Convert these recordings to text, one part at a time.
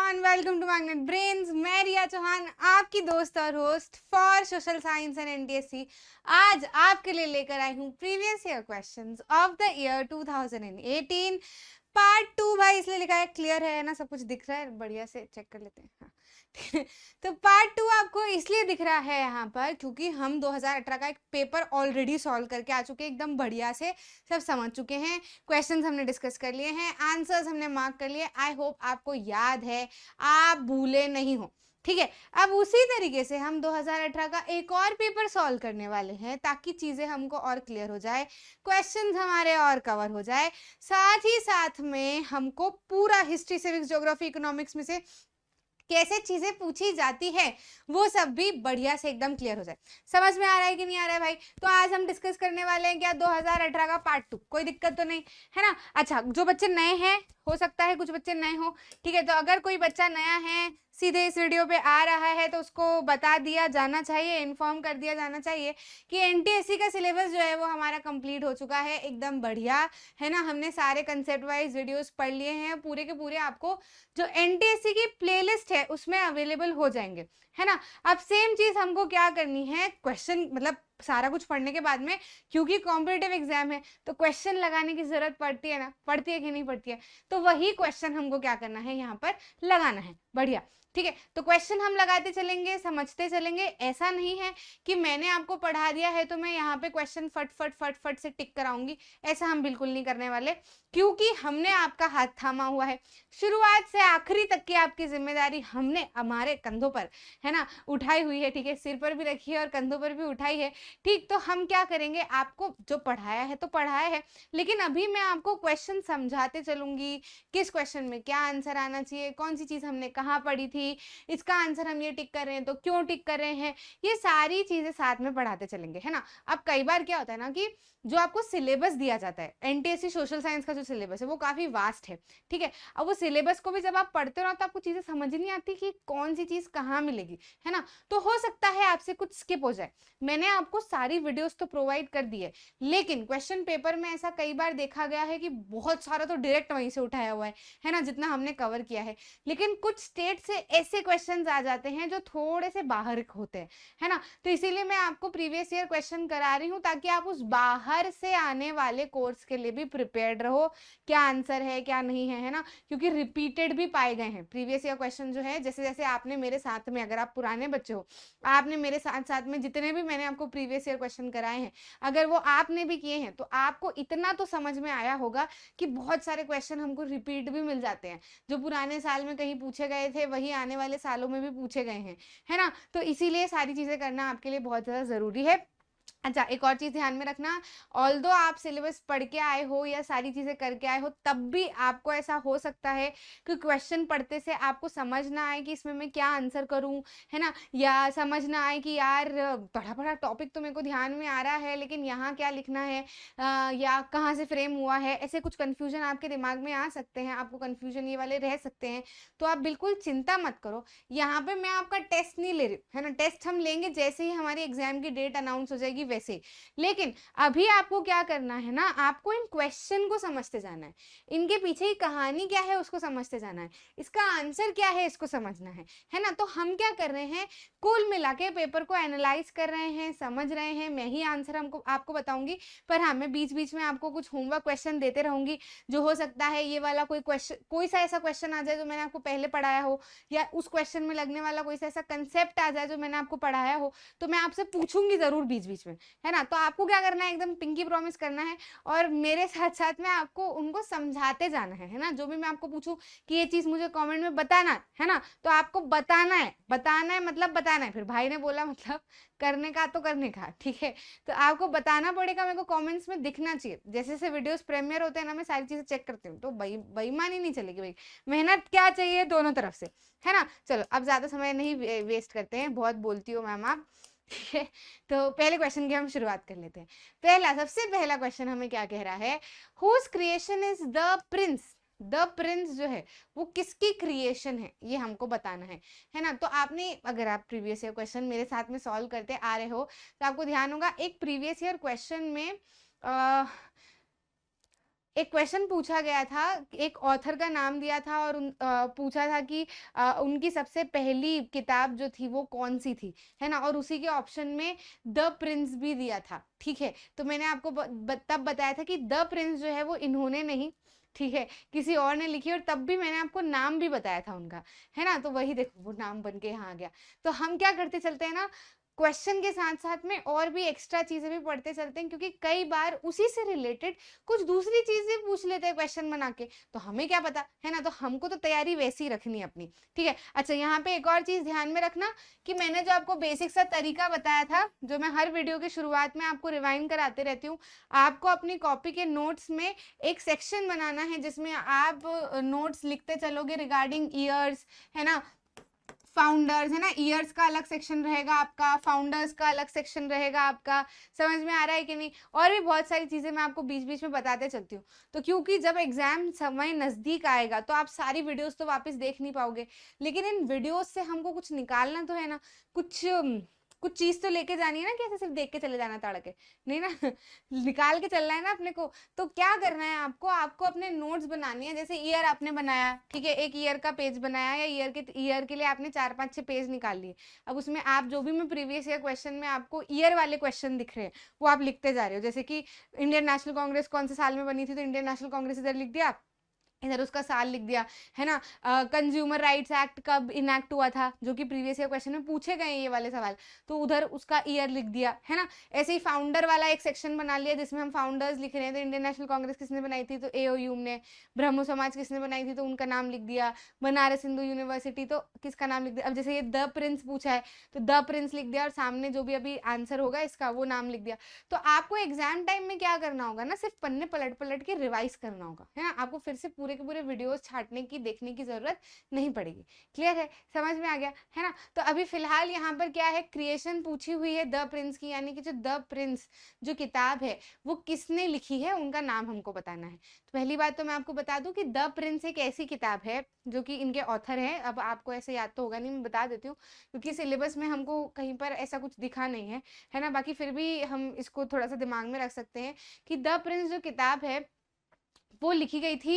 Everyone, welcome to Magnet Brains. मैं रिया चौहान, आपकी दोस्त और host for social science and NTSC. आज आपके लिए लेकर आई हूँ previous year questions of the year 2018 part 2। भाई इसलिए लिखा है, क्लियर है ना, सब कुछ दिख रहा है, बढ़िया से चेक कर लेते हैं। हाँ। तो पार्ट 2 आपको इसलिए दिख रहा है यहाँ पर क्योंकि हम 2018 का एक पेपर ऑलरेडी सॉल्व करके आ चुके हैं, एकदम बढ़िया से सब समझ चुके हैं। क्वेश्चंस हमने डिस्कस कर लिए हैं, आंसर्स हमने मार्क कर लिए। आई होप आपको याद है, आप भूले नहीं हो। ठीक है, अब उसी तरीके से हम 2018 का एक और पेपर सॉल्व करने वाले हैं ताकि चीज़ें हमको और क्लियर हो जाए, क्वेश्चंस हमारे और कवर हो जाए। साथ ही साथ में हमको पूरा हिस्ट्री, सिविक्स, ज्योग्राफी, इकोनॉमिक्स में से कैसे चीजें पूछी जाती है वो सब भी बढ़िया से एकदम क्लियर हो जाए। समझ में आ रहा है कि नहीं आ रहा है भाई? तो आज हम डिस्कस करने वाले हैं क्या 2018 का पार्ट 2। कोई दिक्कत तो नहीं है ना? अच्छा, जो बच्चे नए हैं, हो सकता है कुछ बच्चे नए हो, ठीक है, तो अगर कोई बच्चा नया है सीधे इस वीडियो पे आ रहा है तो उसको बता दिया जाना चाहिए, इन्फॉर्म कर दिया जाना चाहिए कि एनटीएससी का सिलेबस जो है वो हमारा कंप्लीट हो चुका है, एकदम बढ़िया है ना। हमने सारे कंसेप्ट वाइज वीडियोस पढ़ लिए हैं, पूरे के पूरे आपको जो एनटीएससी की प्लेलिस्ट है उसमें अवेलेबल हो जाएंगे, है ना। अब सेम चीज हमको क्या करनी है, क्वेश्चन मतलब सारा कुछ पढ़ने के बाद में, क्योंकि कॉम्पिटिटिव एग्जाम है तो क्वेश्चन लगाने की जरूरत पड़ती है ना, पड़ती है कि नहीं पड़ती है? तो वही क्वेश्चन हमको क्या करना है, यहाँ पर लगाना है। बढ़िया, ठीक है। तो क्वेश्चन हम लगाते चलेंगे, समझते चलेंगे। ऐसा नहीं है कि मैंने आपको पढ़ा दिया है तो मैं यहाँ पे क्वेश्चन फट फट फट फट से टिक कराऊंगी, ऐसा हम बिल्कुल नहीं करने वाले, क्योंकि हमने आपका हाथ थामा हुआ है। शुरुआत से आखिरी तक की आपकी जिम्मेदारी हमने हमारे कंधों पर, है ना, उठाई हुई है। ठीक है, सिर पर भी रखी है और कंधों पर भी उठाई है। ठीक, तो हम क्या करेंगे, आपको जो पढ़ाया है तो पढ़ाया है, लेकिन अभी मैं आपको क्वेश्चन समझाते चलूंगी, किस क्वेश्चन में क्या आंसर आना चाहिए, कौन सी चीज हमने कहाँ पढ़ी थी, इसका आंसर हम ये टिक कर रहे हैं तो क्यों टिक कर रहे हैं, ये सारी चीजें साथ में पढ़ाते चलेंगे, है ना। अब कई बार क्या होता है ना कि जो आपको सिलेबस दिया जाता है, एनटीएससी सोशल साइंस का जो सिलेबस है वो काफी वास्ट है, ठीक है। अब वो सिलेबस को भी जब आप पढ़ते हो तो आपको चीजें समझ नहीं आती कि कौन सी चीज कहाँ मिलेगी, है ना। तो हो सकता है आपसे कुछ स्किप हो जाए। मैंने आपको सारी वीडियोस तो प्रोवाइड कर दी है, लेकिन क्वेश्चन पेपर में ऐसा कई बार देखा गया है कि बहुत सारा तो डायरेक्ट वहीं से उठाया हुआ है ना, जितना हमने कवर किया है। लेकिन कुछ स्टेट से ऐसे क्वेश्चंस आ जाते हैं जो थोड़े से बाहर होते हैं, है ना। तो इसीलिए मैं आपको प्रीवियस ईयर क्वेश्चन करा रही हूँ ताकि आप उस बाहर से आने वाले कोर्स के लिए भी प्रिपेयर्ड रहो, क्या आंसर है क्या नहीं है ना। क्योंकि रिपीटेड भी पाए गए हैं प्रीवियस ईयर क्वेश्चन जो है, जैसे जैसे आपने मेरे साथ में, अगर आप पुराने बच्चे हो, आपने मेरे साथ साथ में जितने भी मैंने आपको प्रीवियस ईयर क्वेश्चन कराए हैं, अगर वो आपने भी किए हैं तो आपको इतना तो समझ में आया होगा कि बहुत सारे क्वेश्चन हमको रिपीट भी मिल जाते हैं, जो पुराने साल में कहीं पूछे गए थे वही आने वाले सालों में भी पूछे गए हैं, है ना। तो इसीलिए सारी चीजें करना आपके लिए बहुत ज्यादा जरूरी है। अच्छा, एक और चीज ध्यान में रखना, ऑल्दो आप सिलेबस पढ़ के आए हो या सारी चीजें करके आए हो, तब भी आपको ऐसा हो सकता है कि क्वेश्चन पढ़ते से आपको समझ ना आए कि इसमें मैं क्या आंसर करूं, है ना, या समझ ना आए कि यार बड़ा बड़ा टॉपिक तो मेरे को ध्यान में आ रहा है लेकिन यहाँ क्या लिखना है, या कहाँ से फ्रेम हुआ है, ऐसे कुछ कंफ्यूजन आपके दिमाग में आ सकते हैं, आपको कंफ्यूजन ये वाले रह सकते हैं। तो आप बिल्कुल चिंता मत करो, यहाँ पे मैं आपका टेस्ट नहीं ले रही, है ना। टेस्ट हम लेंगे जैसे ही हमारी एग्जाम की डेट अनाउंस हो जाएगी वैसे। लेकिन अभी आपको क्या करना है ना, आपको इन क्वेश्चन को समझते जाना है, इनके पीछे की कहानी क्या है उसको समझते जाना है, इसका आंसर क्या है इसको समझना है ना। तो हम क्या कर रहे हैं, कुल मिला के पेपर को एनालाइज कर रहे हैं, समझ रहे हैं। मैं ही आंसर हमको आपको बताऊंगी, पर हाँ, मैं बीच बीच में आपको कुछ होमवर्क क्वेश्चन देते रहूंगी, जो हो सकता है ये वाला कोई क्वेश्चन, कोई सा ऐसा क्वेश्चन आ जाए जो मैंने आपको पहले पढ़ाया हो, या उस क्वेश्चन में लगने वाला कोई सा ऐसा कंसेप्ट आ जाए जो मैंने आपको पढ़ाया हो, तो मैं आपसे पूछूंगी जरूर बीच बीच में, है ना। तो आपको क्या करना है, एकदम पिंकी प्रॉमिस करना है और मेरे साथ साथ में आपको उनको समझाते जाना है ना। जो भी मैं आपको पूछूं कि ये चीज मुझे कमेंट में बताना है ना, तो आपको बताना है, बताना है मतलब बताना है। फिर भाई ने बोला मतलब करने का तो करने का, ठीक है। तो आपको बताना पड़ेगा, मेरे को कमेंट्स में दिखना चाहिए। जैसे जैसे वीडियोस प्रीमियर होते हैं ना, मैं सारी चीजें चेक करती हूँ, तो बेईमानी नहीं चलेगी भाई, मेहनत क्या चाहिए दोनों तरफ से, है ना। चलो अब ज्यादा समय नहीं वेस्ट करते हैं, बहुत बोलती हो मैम आप, ठीक है। तो पहले क्वेश्चन की हम शुरुआत कर लेते हैं। सबसे पहला क्वेश्चन हमें क्या कह रहा है, whose creation is the prince. The prince जो है वो किसकी क्रिएशन है, ये हमको बताना है ना। तो आपने, अगर आप प्रीवियस ईयर क्वेश्चन मेरे साथ में सॉल्व करते आ रहे हो तो आपको ध्यान होगा, एक प्रीवियस ईयर क्वेश्चन में एक क्वेश्चन पूछा गया था, एक ऑथर का नाम दिया था और पूछा था कि उनकी सबसे पहली किताब जो थी वो कौन सी थी, है ना, और उसी के ऑप्शन में द प्रिंस भी दिया था, ठीक है। तो मैंने आपको तब बताया था कि द प्रिंस जो है वो इन्होंने नहीं, ठीक है, किसी और ने लिखी, और तब भी मैंने आपको नाम भी बताया था उनका, है ना। तो वही देखो वो नाम बन के यहाँ आ गया। तो हम क्या करते चलते हैं ना, क्वेश्चन के साथ साथ में और भी एक्स्ट्रा चीजें भी पढ़ते चलते हैं, क्योंकि कई बार उसी से रिलेटेड कुछ दूसरी चीजें पूछ लेते हैं क्वेश्चन बना के, तो हमें क्या पता, है ना। तो हमको तो तैयारी वैसी ही रखनी है अपनी, ठीक है। अच्छा, यहाँ पे एक और चीज ध्यान में रखना कि मैंने जो आपको बेसिक सा तरीका बताया था, जो मैं हर वीडियो की शुरुआत में आपको रिवाइंड कराते रहती हूँ, आपको अपनी कॉपी के नोट्स में एक सेक्शन बनाना है जिसमें आप नोट्स लिखते चलोगे रिगार्डिंग ईयर्स, है ना, फाउंडर्स, है ना। ईयर्स का अलग सेक्शन रहेगा आपका, फाउंडर्स का अलग सेक्शन रहेगा आपका। समझ में आ रहा है कि नहीं? और भी बहुत सारी चीजें मैं आपको बीच बीच में बताते चलती हूँ। तो क्योंकि जब एग्जाम समय नजदीक आएगा तो आप सारी वीडियोस तो वापस देख नहीं पाओगे, लेकिन इन वीडियोस से हमको कुछ निकालना तो है ना, कुछ चीज तो लेके जानी है ना, कि ऐसे सिर्फ देख के चले जाना ताड़ के, नहीं ना निकाल के चलना है ना अपने को। तो क्या करना है आपको, आपको अपने नोट्स बनानी है। जैसे ईयर आपने बनाया, ठीक है, एक ईयर का पेज बनाया, या ईयर के लिए आपने 4-5-6 पेज निकाल लिए। अब उसमें आप जो भी, मैं प्रीवियस ईयर क्वेश्चन में आपको ईयर वाले क्वेश्चन दिख रहे हैं वो आप लिखते जा रहे हो। जैसे कि इंडियन नेशनल कांग्रेस कौन से साल में बनी थी, तो इंडियन नेशनल कांग्रेस इधर लिख दिया, इधर उसका साल लिख दिया, है ना। कंज्यूमर राइट्स एक्ट कब इनैक्ट हुआ था, जो कि प्रीवियस ईयर क्वेश्चन में पूछे गए ये वाले सवाल, तो उधर उसका ईयर लिख दिया, है ना। ऐसे ही फाउंडर वाला एक सेक्शन बना लिया जिसमें हम फाउंडर्स लिख रहे हैं, तो इंडियन नेशनल कांग्रेस किसने बनाई थी, तो एओयू ने। ब्रह्मो समाज किसने बनाई थी, तो उनका नाम लिख दिया। बनारस हिंदू यूनिवर्सिटी, तो किसका नाम लिख दिया। अब जैसे ये द प्रिंस पूछा है तो द प्रिंस लिख दिया, और सामने जो भी अभी आंसर होगा इसका वो नाम लिख दिया। तो आपको एग्जाम टाइम में क्या करना होगा ना, सिर्फ पन्ने पलट पलट के रिवाइज करना होगा, है ना। आपको फिर से पूरे के पूरे वीडियोस छाटने की, देखने की जरूरत नहीं पड़ेगी। क्लियर है, समझ में आ गया, है ना। तो अभी फिलहाल यहाँ पर क्या है, क्रिएशन पूछी हुई है द प्रिंस की, यानी कि जो द प्रिंस जो किताब है वो किसने लिखी है, उनका नाम हमको बताना है। तो पहली बात तो मैं आपको बता दूं कि द प्रिंस एक ऐसी किताब है जो कि इनके ऑथर है, अब आपको ऐसे याद तो होगा नहीं, मैं बता देती हूँ, क्योंकि सिलेबस में हमको कहीं पर ऐसा कुछ दिखा नहीं है ना। बाकी फिर भी हम इसको थोड़ा सा दिमाग में रख सकते हैं कि द प्रिंस जो किताब है वो लिखी गई थी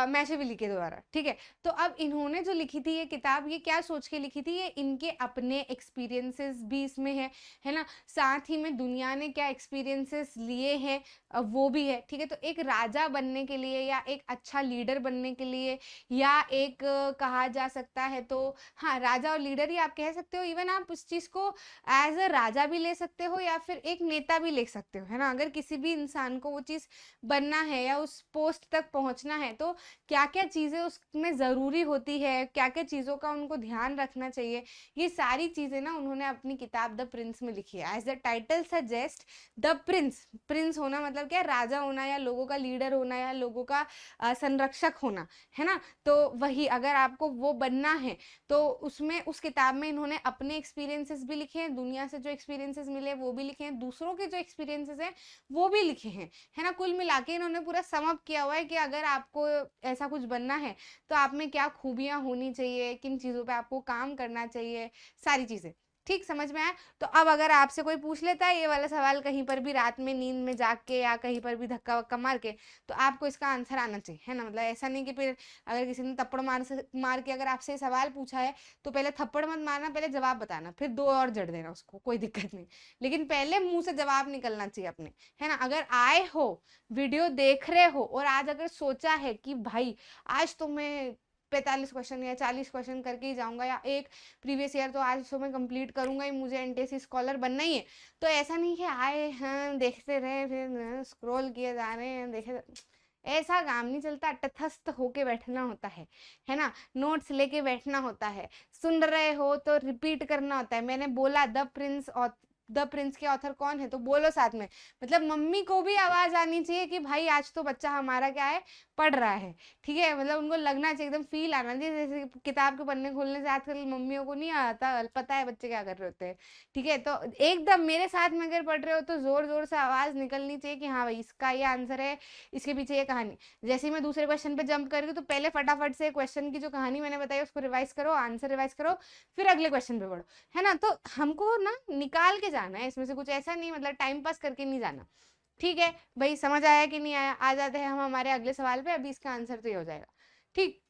मैशिविली के द्वारा, ठीक है। तो अब इन्होंने जो लिखी थी ये किताब, ये क्या सोच के लिखी थी, ये इनके अपने एक्सपीरियंसेस भी इसमें है ना। साथ ही में दुनिया ने क्या एक्सपीरियंसेस लिए हैं वो भी है, ठीक है। तो एक राजा बनने के लिए, या एक अच्छा लीडर बनने के लिए, या एक कहा जा सकता है तो, हाँ, राजा और लीडर ही आप कह सकते हो। इवन आप उस चीज को एज अ राजा भी ले सकते हो, या फिर एक नेता भी ले सकते हो, है ना। अगर किसी भी इंसान को वो चीज बनना है या उस पोस्ट तक पहुंचना है, तो क्या क्या चीजें उसमें जरूरी होती है, क्या क्या चीजों का उनको ध्यान रखना चाहिए, ये सारी चीजें ना उन्होंने अपनी किताब द प्रिंस में लिखी है। As the title suggest, the prince, prince होना मतलब क्या, राजा होना, या लोगों का लीडर होना, या लोगों का संरक्षक होना, है ना। तो वही, अगर आपको वो बनना है तो उसमें, उस किताब में इन्होंने अपने एक्सपीरियंसेस भी लिखे हैं, दुनिया से जो एक्सपीरियंसेस मिले वो भी लिखे हैं, दूसरों के जो एक्सपीरियंसेस हैं वो भी लिखे हैं, है ना। कुल मिला के इन्होंने पूरा सम अप किया हुआ है कि अगर आपको ऐसा कुछ बनना है तो आप में क्या खूबियां होनी चाहिए, किन चीजों पे आपको काम करना चाहिए, सारी चीजें। ठीक समझ में आया? तो अब अगर आपसे कोई पूछ लेता है ये वाला सवाल कहीं पर भी रात में नींद में जाग के, या कहीं पर भी धक्का वक्का मार के, तो आपको इसका आंसर आना चाहिए, है ना। मतलब ऐसा नहीं कि फिर अगर किसी ने थप्पड़ मार के अगर आपसे सवाल पूछा है तो पहले थप्पड़ मत मारना, पहले जवाब बताना, फिर दो और जड़ देना उसको, कोई दिक्कत नहीं, लेकिन पहले मुंह से जवाब निकलना चाहिए अपने, है ना। अगर आए हो, वीडियो देख रहे हो, और आज अगर सोचा है कि भाई आज तो मैं 45 क्वेश्चन या 40 क्वेश्चन करके ही जाऊंगा, या एक प्रीवियस ईयर तो आज तो मैं कंप्लीट करूंगा ही, मुझे एनटीएससी स्कॉलर बनना ही है, तो ऐसा नहीं कि आए हैं देखते रहे फिर स्क्रॉल किए जा रहे हैं, देखे, ऐसा काम नहीं चलता। तटस्थ होके बैठना होता है ना। नोट्स लेके बैठना होता है, सुन रहे हो तो रिपीट करना होता है। मैंने बोला द प्रिंस के ऑथर कौन है, तो बोलो साथ में, मतलब मम्मी को भी आवाज आनी चाहिए कि भाई आज तो बच्चा हमारा क्या है, पढ़ रहा है, ठीक है। मतलब उनको लगना चाहिए, एकदम फील आना चाहिए, जैसे किताब के पन्ने खोलने से आजकल मम्मियों को नहीं आता, पता है बच्चे क्या कर रहे होते हैं, ठीक है। तो एकदम मेरे साथ में अगर पढ़ रहे हो तो जोर जोर से आवाज निकलनी चाहिए कि हाँ भाई इसका ये आंसर है, इसके पीछे ये कहानी। जैसे ही मैं दूसरे क्वेश्चन पे जंप कर रही हूँ तो पहले फटाफट से क्वेश्चन की जो कहानी मैंने बताई उसको रिवाइज करो, आंसर रिवाइज करो, फिर अगले क्वेश्चन पे बढ़ो, है ना। तो हमको ना निकाल के जाना है इसमें से कुछ, ऐसा नहीं मतलब टाइम पास करके नहीं जाना, ठीक है भाई, समझ आया कि नहीं आया? आ जाते हैं हम हमारे अगले सवाल पे। अभी इसका आंसर तो ये हो जाएगा। ठीक,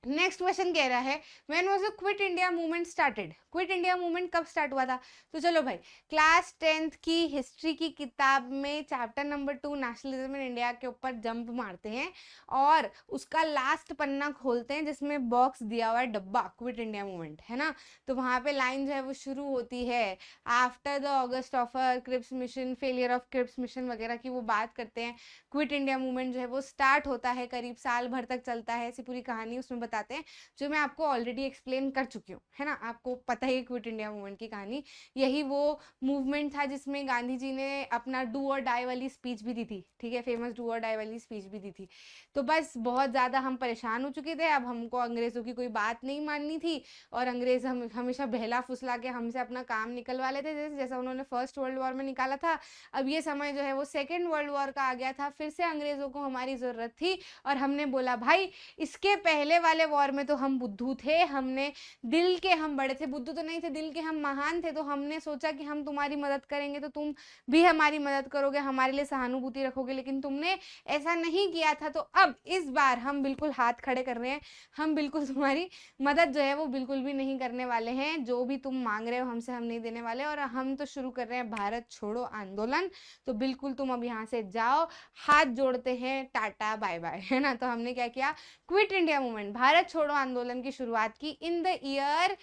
नेक्स्ट क्वेश्चन कह रहा है when was the quit India movement started? Quit India movement कब स्टार्ट हुआ था? तो चलो भाई, क्लास 10th की हिस्ट्री की किताब में chapter number 2 nationalism in India के ऊपर जंप मारते हैं और उसका लास्ट पन्ना खोलते हैं जिसमें बॉक्स दिया हुआ है, डब्बा, क्विट इंडिया मूवमेंट, है ना। तो वहां पे लाइन जो है वो शुरू होती है, after the August of Cripps mission, failure of Cripps mission वगैरह की वो बात करते हैं। क्विट इंडिया मूवमेंट जो है वो स्टार्ट होता है, करीब साल भर तक चलता है, ऐसी पूरी कहानी उसमें बताते हैं जो मैं आपको ऑलरेडी एक्सप्लेन कर चुकी हूँ, है ना। आपको पता ही क्विट इंडिया मूवमेंट की कहानी। यही वो मूवमेंट था जिसमें गांधी जी ने अपना डू और डाई वाली स्पीच भी दी थी, ठीक है, फेमस डू और डाई वाली स्पीच भी दी थी। तो बस बहुत ज़्यादा हम परेशान हो चुके थे, अब हमको अंग्रेज़ों की कोई बात नहीं माननी थी और अंग्रेज़ हम हमेशा बहला फुसला के हमसे अपना काम निकलवा लेते थे, जैसा उन्होंने फर्स्ट वर्ल्ड वॉर में निकाला था। अब ये समय जो है वो सेकेंड वर्ल्ड वॉर का आ गया था, फिर से अंग्रेज़ों को हमारी ज़रूरत थी और हमने बोला भाई इसके पहले वाले वॉर में तो हम बुद्धू थे, हमने दिल के हम बड़े थे, बुद्धू तो नहीं थे, दिल के हम महान थे, तो हमने सोचा कि हम तुम्हारी मदद करेंगे तो तुम भी हमारी मदद करोगे, हमारे लिए सहानुभूति रखोगे, लेकिन तुमने ऐसा नहीं किया था। तो अब इस बार हम बिल्कुल हाथ खड़े कर रहे हैं, हम बिल्कुल तुम्हारी मदद जो है वो बिल्कुल भी नहीं करने वाले हैं, जो भी तुम मांग रहे हो हमसे हम नहीं देने वाले, और हम तो शुरू कर रहे हैं भारत छोड़ो आंदोलन। तो बिल्कुल तुम अब यहाँ से जाओ, हाथ जोड़ते हैं, टाटा बाय बाय, है ना। तो हमने क्या किया, क्विट इंडिया मूवमेंट, भारत छोड़ो आंदोलन की शुरुआत की इन द ईयर,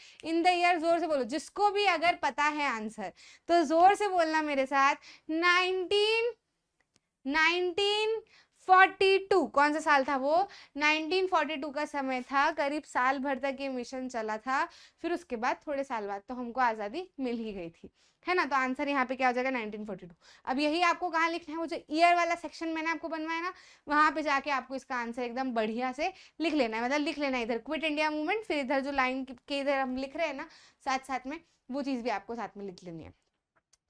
जोर से बोलो जिसको भी अगर पता है आंसर तो जोर से बोलना मेरे साथ, 1942। कौन सा साल था वो? 1942 का समय था, करीब साल भर तक ये मिशन चला था, फिर उसके बाद थोड़े साल बाद तो हमको आज़ादी मिल ही गई थी, है ना। तो आंसर यहाँ पे क्या हो जाएगा, 1942। अब यही आपको कहाँ लिखना है, वो जो ईयर वाला सेक्शन मैंने आपको बनवाया ना, वहां पे जाके आपको इसका आंसर एकदम बढ़िया से लिख लेना है, मतलब लिख लेना है इधर क्विट इंडिया मूवमेंट, फिर इधर जो लाइन के इधर हम लिख रहे हैं ना साथ साथ में, वो चीज़ भी आपको साथ में लिख लेनी है।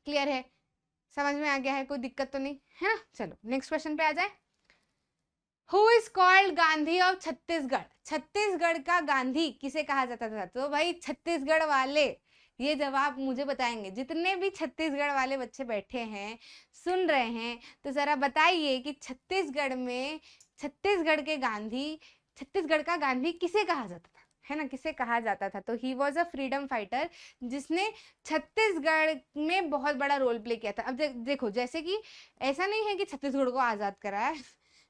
क्लियर है? समझ में आ गया है? कोई दिक्कत तो नहीं है ना। चलो नेक्स्ट क्वेश्चन पे आ जाए। Who is called Gandhi of Chhattisgarh? Chhattisgarh का गांधी किसे कहा जाता था? तो भाई छत्तीसगढ़ वाले ये जवाब मुझे बताएंगे, जितने भी छत्तीसगढ़ वाले बच्चे बैठे हैं सुन रहे हैं, तो जरा बताइए कि छत्तीसगढ़ में छत्तीसगढ़ के गांधी, छत्तीसगढ़ का गांधी किसे कहा जाता था, है ना, किसे कहा जाता था? तो he was a freedom fighter जिसने छत्तीसगढ़ में बहुत बड़ा रोल प्ले किया था। अब देखो, जैसे कि ऐसा नहीं है कि छत्तीसगढ़ को आज़ाद कराया,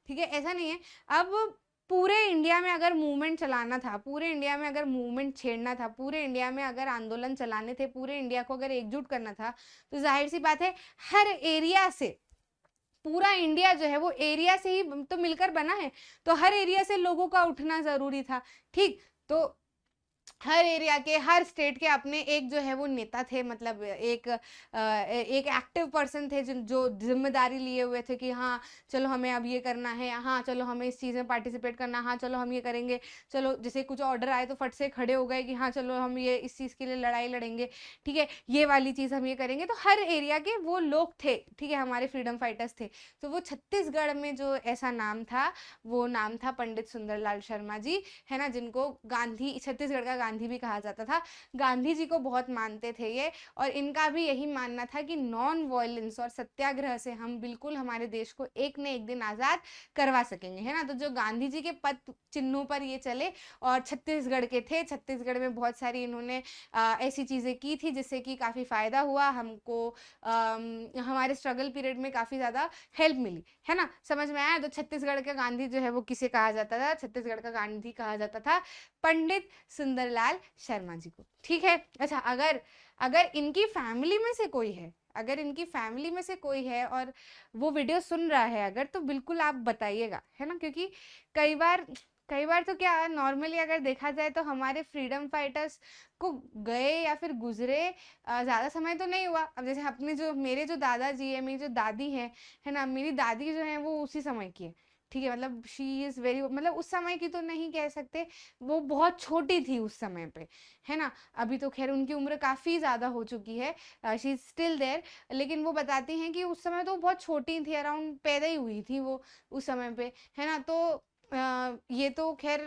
ठीक है, ऐसा नहीं है। अब पूरे इंडिया में अगर मूवमेंट चलाना था, पूरे इंडिया में अगर मूवमेंट छेड़ना था, पूरे इंडिया में अगर आंदोलन चलाने थे, पूरे इंडिया को अगर एकजुट करना था, तो जाहिर सी बात है हर एरिया से, पूरा इंडिया जो है वो एरिया से ही तो मिलकर बना है, तो हर एरिया से लोगों का उठना जरूरी था। ठीक, तो हर एरिया के, हर स्टेट के अपने एक जो है वो नेता थे, मतलब एक एक्टिव पर्सन थे जो जिम्मेदारी लिए हुए थे कि हाँ चलो हमें अब ये करना है, हाँ चलो हमें इस चीज़ में पार्टिसिपेट करना, हाँ चलो हम ये करेंगे, चलो जैसे कुछ ऑर्डर आए तो फट से खड़े हो गए कि हाँ चलो हम ये इस चीज़ के लिए लड़ाई लड़ेंगे, ठीक है, ये वाली चीज़ हम ये करेंगे। तो हर एरिया के वो लोग थे, ठीक है, हमारे फ्रीडम फाइटर्स थे। तो वो छत्तीसगढ़ में जो ऐसा नाम था, वो नाम था पंडित सुंदरलाल शर्मा जी, है ना, जिनको गांधी, छत्तीसगढ़ का गांधी भी कहा जाता था। गांधी जी को बहुत मानते थे ये, और इनका भी यही मानना था कि नॉन वायलेंस और सत्याग्रह से हम बिल्कुल हमारे देश को एक न एक दिन आज़ाद करवा सकेंगे, है ना। तो जो गांधी जी के पद चिन्हों पर ये चले और छत्तीसगढ़ के थे, छत्तीसगढ़ में बहुत सारी इन्होंने ऐसी चीज़ें की थी जिससे कि काफ़ी फ़ायदा हुआ हमको, हमारे स्ट्रगल पीरियड में काफ़ी ज़्यादा हेल्प मिली, है ना। समझ में आया? तो छत्तीसगढ़ का गांधी जो है वो किसे कहा जाता था? छत्तीसगढ़ का गांधी कहा जाता था पंडित सुंदरलाल शर्मा जी को, ठीक है। अच्छा, अगर अगर इनकी फैमिली में से कोई है, अगर इनकी फैमिली में से कोई है और वो वीडियो सुन रहा है अगर, तो बिल्कुल आप बताइएगा, है ना, क्योंकि कई बार तो क्या नॉर्मली अगर देखा जाए तो हमारे फ्रीडम फाइटर्स को गए या फिर गुजरे ज़्यादा समय तो नहीं हुआ। अब जैसे अपने जो मेरे जो दादाजी है, मेरी जो दादी है ना, मेरी दादी जो है वो उसी समय की है, ठीक है, मतलब शी इज़ वेरी, मतलब उस समय की तो नहीं कह सकते, वो बहुत छोटी थी उस समय पे, है ना। अभी तो खैर उनकी उम्र काफ़ी ज़्यादा हो चुकी है, शी इज़ स्टिल देयर, लेकिन वो बताती हैं कि उस समय तो बहुत छोटी थी, अराउंड पैदा ही हुई थी वो उस समय पे, है ना। तो ये तो खैर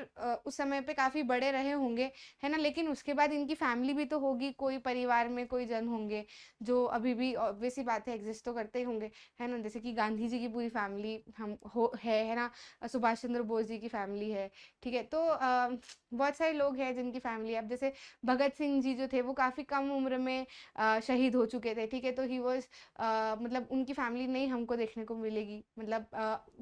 उस समय पे काफ़ी बड़े रहे होंगे, है ना? लेकिन उसके बाद इनकी फैमिली भी तो होगी, कोई परिवार में कोई जन होंगे, जो अभी भी ऑब्वियस सी बात है एग्ज़िस्ट तो करते ही होंगे, है ना? जैसे कि गांधी जी की पूरी फैमिली हम हो है ना? सुभाष चंद्र बोस जी की फैमिली है, ठीक है? तो बहुत सारे लोग हैं जिनकी फैमिली अब जैसे भगत सिंह जी जो थे वो काफ़ी कम उम्र में शहीद हो चुके थे, ठीक है? तो ही वाज़ मतलब उनकी फैमिली नहीं हमको देखने को मिलेगी, मतलब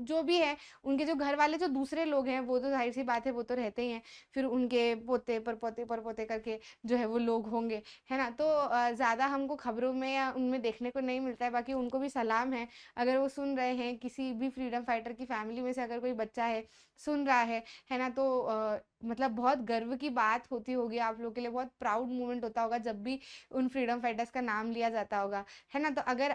जो भी है उनके जो घर वाले जो दूसरे लोग हैं वो तो ज़ाहिर सी बात है वो तो रहते ही हैं, फिर उनके पोते परपोते परपोते करके जो है वो लोग होंगे, है ना? तो ज़्यादा हमको खबरों में या उनमें देखने को नहीं मिलता है, बाकी उनको भी सलाम है अगर वो सुन रहे हैं, किसी भी फ्रीडम फाइटर की फैमिली में से अगर कोई बच्चा है सुन रहा है ना? तो मतलब बहुत गर्व की बात होती होगी आप लोग के लिए, बहुत प्राउड मोमेंट होता होगा जब भी उन फ्रीडम फाइटर्स का नाम लिया जाता होगा, है ना? तो अगर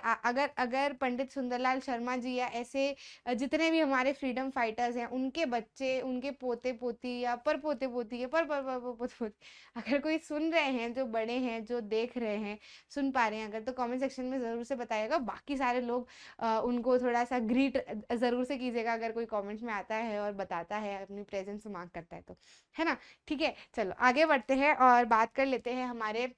अगर पंडित सुंदरलाल शर्मा जी या ऐसे जितने भी हमारे फ्रीडम फाइटर्स हैं उनके बच्चे, उनके पोते पोती या पर पोते पोती या पोते पोती अगर कोई सुन रहे हैं, जो बड़े हैं, जो देख रहे हैं, सुन पा रहे हैं अगर, तो कमेंट सेक्शन में ज़रूर से बताइएगा। बाकी सारे लोग उनको थोड़ा सा ग्रीट ज़रूर से कीजिएगा अगर कोई कमेंट में आता है और बताता है, अपनी प्रेजेंस मार्क करता है तो, है ना? ठीक है, चलो आगे बढ़ते हैं और बात कर लेते हैं हमारे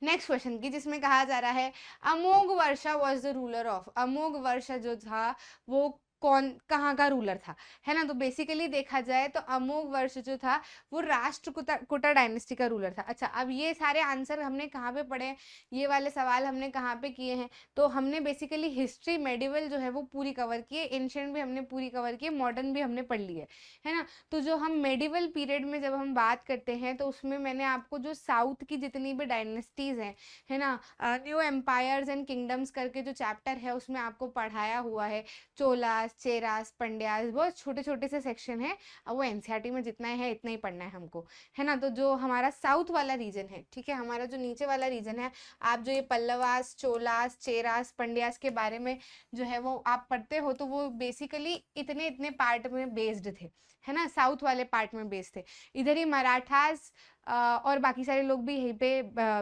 नेक्स्ट क्वेश्चन की, जिसमें कहा जा रहा है अमोघ वर्षा वाज द रूलर ऑफ। अमोघ वर्षा जो था वो कौन कहाँ का रूलर था, है ना? तो बेसिकली देखा जाए तो अमोघ वर्ष जो था वो राष्ट्रकूटा डायनेस्टी का रूलर था। अच्छा, अब ये सारे आंसर हमने कहाँ पे पढ़े हैं, ये वाले सवाल हमने कहाँ पे किए हैं? तो हमने बेसिकली हिस्ट्री मेडिवल जो है वो पूरी कवर की है, एंशिएंट भी हमने पूरी कवर की है, मॉडर्न भी हमने पढ़ ली है ना? तो जो हम मेडिवल पीरियड में जब हम बात करते हैं तो उसमें मैंने आपको जो साउथ की जितनी भी डायनेस्टीज हैं, है ना, न्यू एम्पायर्स एंड किंगडम्स करके जो चैप्टर है उसमें आपको पढ़ाया हुआ है। चोलास, चेरास, पंड्यास, बहुत छोटे छोटे से सेक्शन है, अब वो एनसीईआरटी में जितना है इतना ही पढ़ना है हमको, है ना? तो जो हमारा साउथ वाला रीजन है, ठीक है, हमारा जो नीचे वाला रीजन है, आप जो ये पल्लवास, चोलास, चेरास, पंड्यास के बारे में जो है वो आप पढ़ते हो तो वो बेसिकली इतने इतने पार्ट में बेस्ड थे, है ना? साउथ वाले पार्ट में बेस्ड थे। इधर ही मराठास और बाकी सारे लोग भी यहीं पे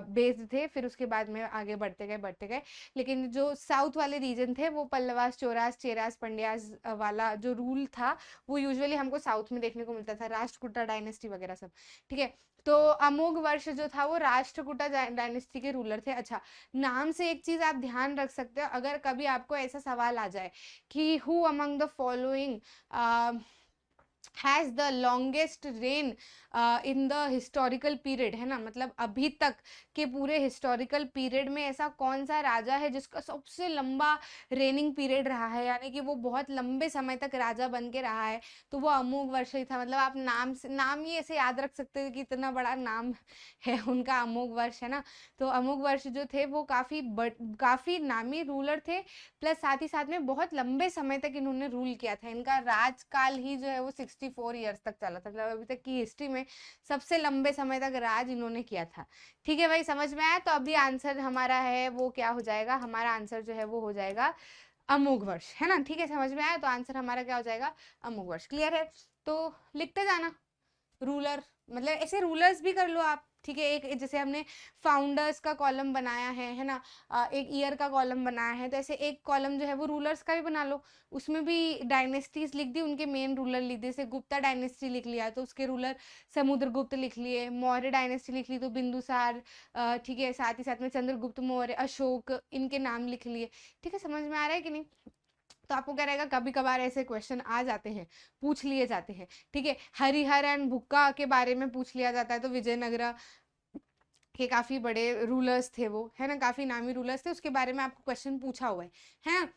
बेस्ड थे, फिर उसके बाद में आगे बढ़ते गए, लेकिन जो साउथ वाले रीजन थे वो पल्लवास, चोरास, चेरास, पंड्यास वाला जो रूल था वो यूजुअली हमको साउथ में देखने को मिलता था, राष्ट्रकूटा डायनेस्टी वगैरह सब, ठीक है? तो अमोघ वर्ष जो था वो राष्ट्रकूटा डायनेस्टी के रूलर थे। अच्छा, नाम से एक चीज आप ध्यान रख सकते हो, अगर कभी आपको ऐसा सवाल आ जाए कि who among the following has the longest rain in the historical period, है ना, मतलब अभी तक के पूरे हिस्टोरिकल पीरियड में ऐसा कौन सा राजा है जिसका सबसे लंबा रेनिंग पीरियड रहा है, यानी कि वो बहुत लंबे समय तक राजा बन के रहा है, तो वो अमोघ वर्ष ही था। मतलब आप नाम ही ऐसे याद रख सकते हो कि इतना बड़ा नाम है उनका, अमोघ वर्ष, है ना? तो अमोघ वर्ष जो थे वो काफी नामी रूलर थे, प्लस साथ ही साथ में बहुत लंबे समय तक इन्होंने रूल किया था। इनका राजकाल ही जो है वो 64 ईयर्स तक चला था, मतलब अभी तक की हिस्ट्री में सबसे लंबे समय तक राज इन्होंने किया था। ठीक है भाई, समझ में आया? तो अभी आंसर हमारा है वो क्या हो जाएगा, हमारा आंसर जो है वो हो जाएगा अमोघ वर्ष, है ना? ठीक है, समझ में आया? तो आंसर हमारा क्या हो जाएगा, अमोघ वर्ष। क्लियर है? तो लिखते जाना रूलर, मतलब ऐसे रूलर्स भी कर लो आप, ठीक है? एक जैसे हमने फाउंडर्स का कॉलम बनाया है ना, एक ईयर का कॉलम बनाया है, तो ऐसे एक कॉलम जो है वो रूलर्स का भी बना लो, उसमें भी डायनेस्टीज लिख दी, उनके मेन रूलर लिख दिए। जैसे गुप्ता डायनेस्टी लिख लिया तो उसके रूलर समुद्रगुप्त लिख लिए, मौर्य डायनेस्टी लिख ली तो बिंदुसार, ठीक है, साथ ही साथ में चंद्रगुप्त मौर्य, अशोक, इनके नाम लिख लिए। ठीक है, समझ में आ रहा है कि नहीं? तो आपको क्या रहेगा, कभी कभार ऐसे क्वेश्चन आ जाते हैं, पूछ लिए जाते हैं, ठीक है? हरिहर एंड भुक्का के बारे में पूछ लिया जाता है, तो विजयनगरा के काफी बड़े रूलर्स थे वो, है ना, काफी नामी रूलर्स थे, उसके बारे में आपको क्वेश्चन पूछा हुआ है ना?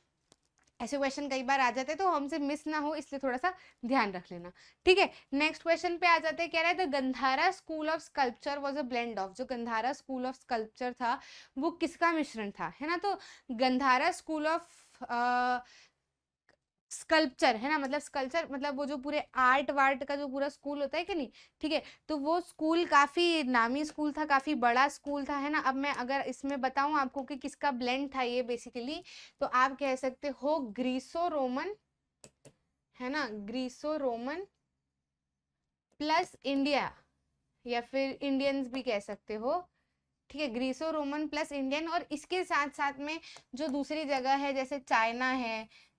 ऐसे क्वेश्चन कई बार आ जाते हैं, तो हमसे मिस ना हो इसलिए थोड़ा सा ध्यान रख लेना, ठीक है? नेक्स्ट क्वेश्चन पे आ जाते हैं, कह रहा है the Gandhara school of sculpture was a blend of. जो गंधारा स्कूल ऑफ स्कल्पचर था वो किसका मिश्रण था, है ना? तो गंधारा स्कूल ऑफ स्कल्पचर, है ना, मतलब स्कल्पचर मतलब वो जो पूरे आर्ट वार्ट का जो पूरा स्कूल होता है कि नहीं, ठीक है? तो वो स्कूल काफी नामी स्कूल था, काफी बड़ा स्कूल था, है ना? अब मैं अगर इसमें बताऊं आपको कि किसका ब्लेंड था ये बेसिकली, तो आप कह सकते हो ग्रीसो रोमन, है ना, ग्रीसो रोमन प्लस इंडिया, या फिर इंडियंस भी कह सकते हो, ठीक है? ग्रीसो रोमन प्लस इंडियन, और इसके साथ साथ में जो दूसरी जगह है जैसे चाइना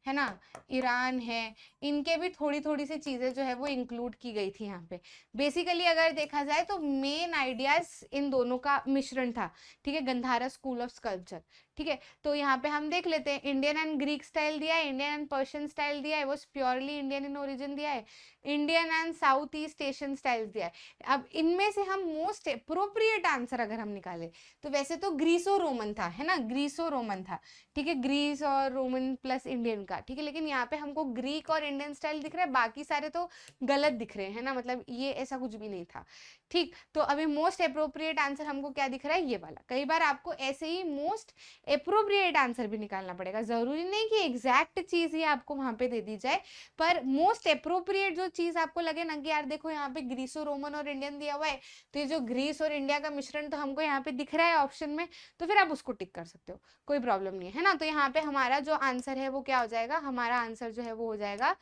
है ना, ईरान है, इनके भी थोड़ी थोड़ी सी चीजें जो है वो इंक्लूड की गई थी यहाँ पे। बेसिकली अगर देखा जाए तो मेन आइडियाज इन दोनों का मिश्रण था, ठीक है, गंधारा स्कूल ऑफ स्कल्पचर। ठीक है, तो यहाँ पे हम देख लेते हैं, इंडियन एंड ग्रीक स्टाइल दिया है, इंडियन एंड पर्शियन स्टाइल दिया है, वो प्योरली इंडियन इन ओरिजिन दिया है, Indian and south east Asian style दिया है। अब इनमें से हम मोस्ट अप्रोप्रिएट आंसर अगर हम निकाले तो वैसे तो ग्रीसो रोमन था, है ना, ग्रीसो रोमन था, ठीक है, ग्रीस और रोमन प्लस इंडियन का, ठीक है, लेकिन यहाँ पे हमको ग्रीक और इंडियन स्टाइल दिख रहा है, बाकी सारे तो गलत दिख रहे हैं, है ना, मतलब ये ऐसा कुछ भी नहीं था। ठीक, तो अभी मोस्ट अप्रोप्रिएट आंसर हमको क्या दिख रहा है, ये वाला। कई बार आपको ऐसे ही मोस्ट अप्रोप्रिएट आंसर भी निकालना पड़ेगा, जरूरी नहीं कि एग्जैक्ट चीज ही आपको वहां पे दे दी जाए, पर मोस्ट अप्रोप्रिएट जो चीज आपको लगे ना कि यार देखो यहाँ पे ग्रीसो रोमन और इंडियन दिया हुआ है, तो ये जो ग्रीस और इंडिया का मिश्रण तो हमको यहाँ पे दिख रहा है ऑप्शन में, तो फिर आप उसको टिक कर सकते हो, कोई प्रॉब्लम नहीं है ना। तो यहाँ पे हमारा जो आंसर है वो क्या हो जाएगा, हमारा आंसर जो है वो हो जाएगा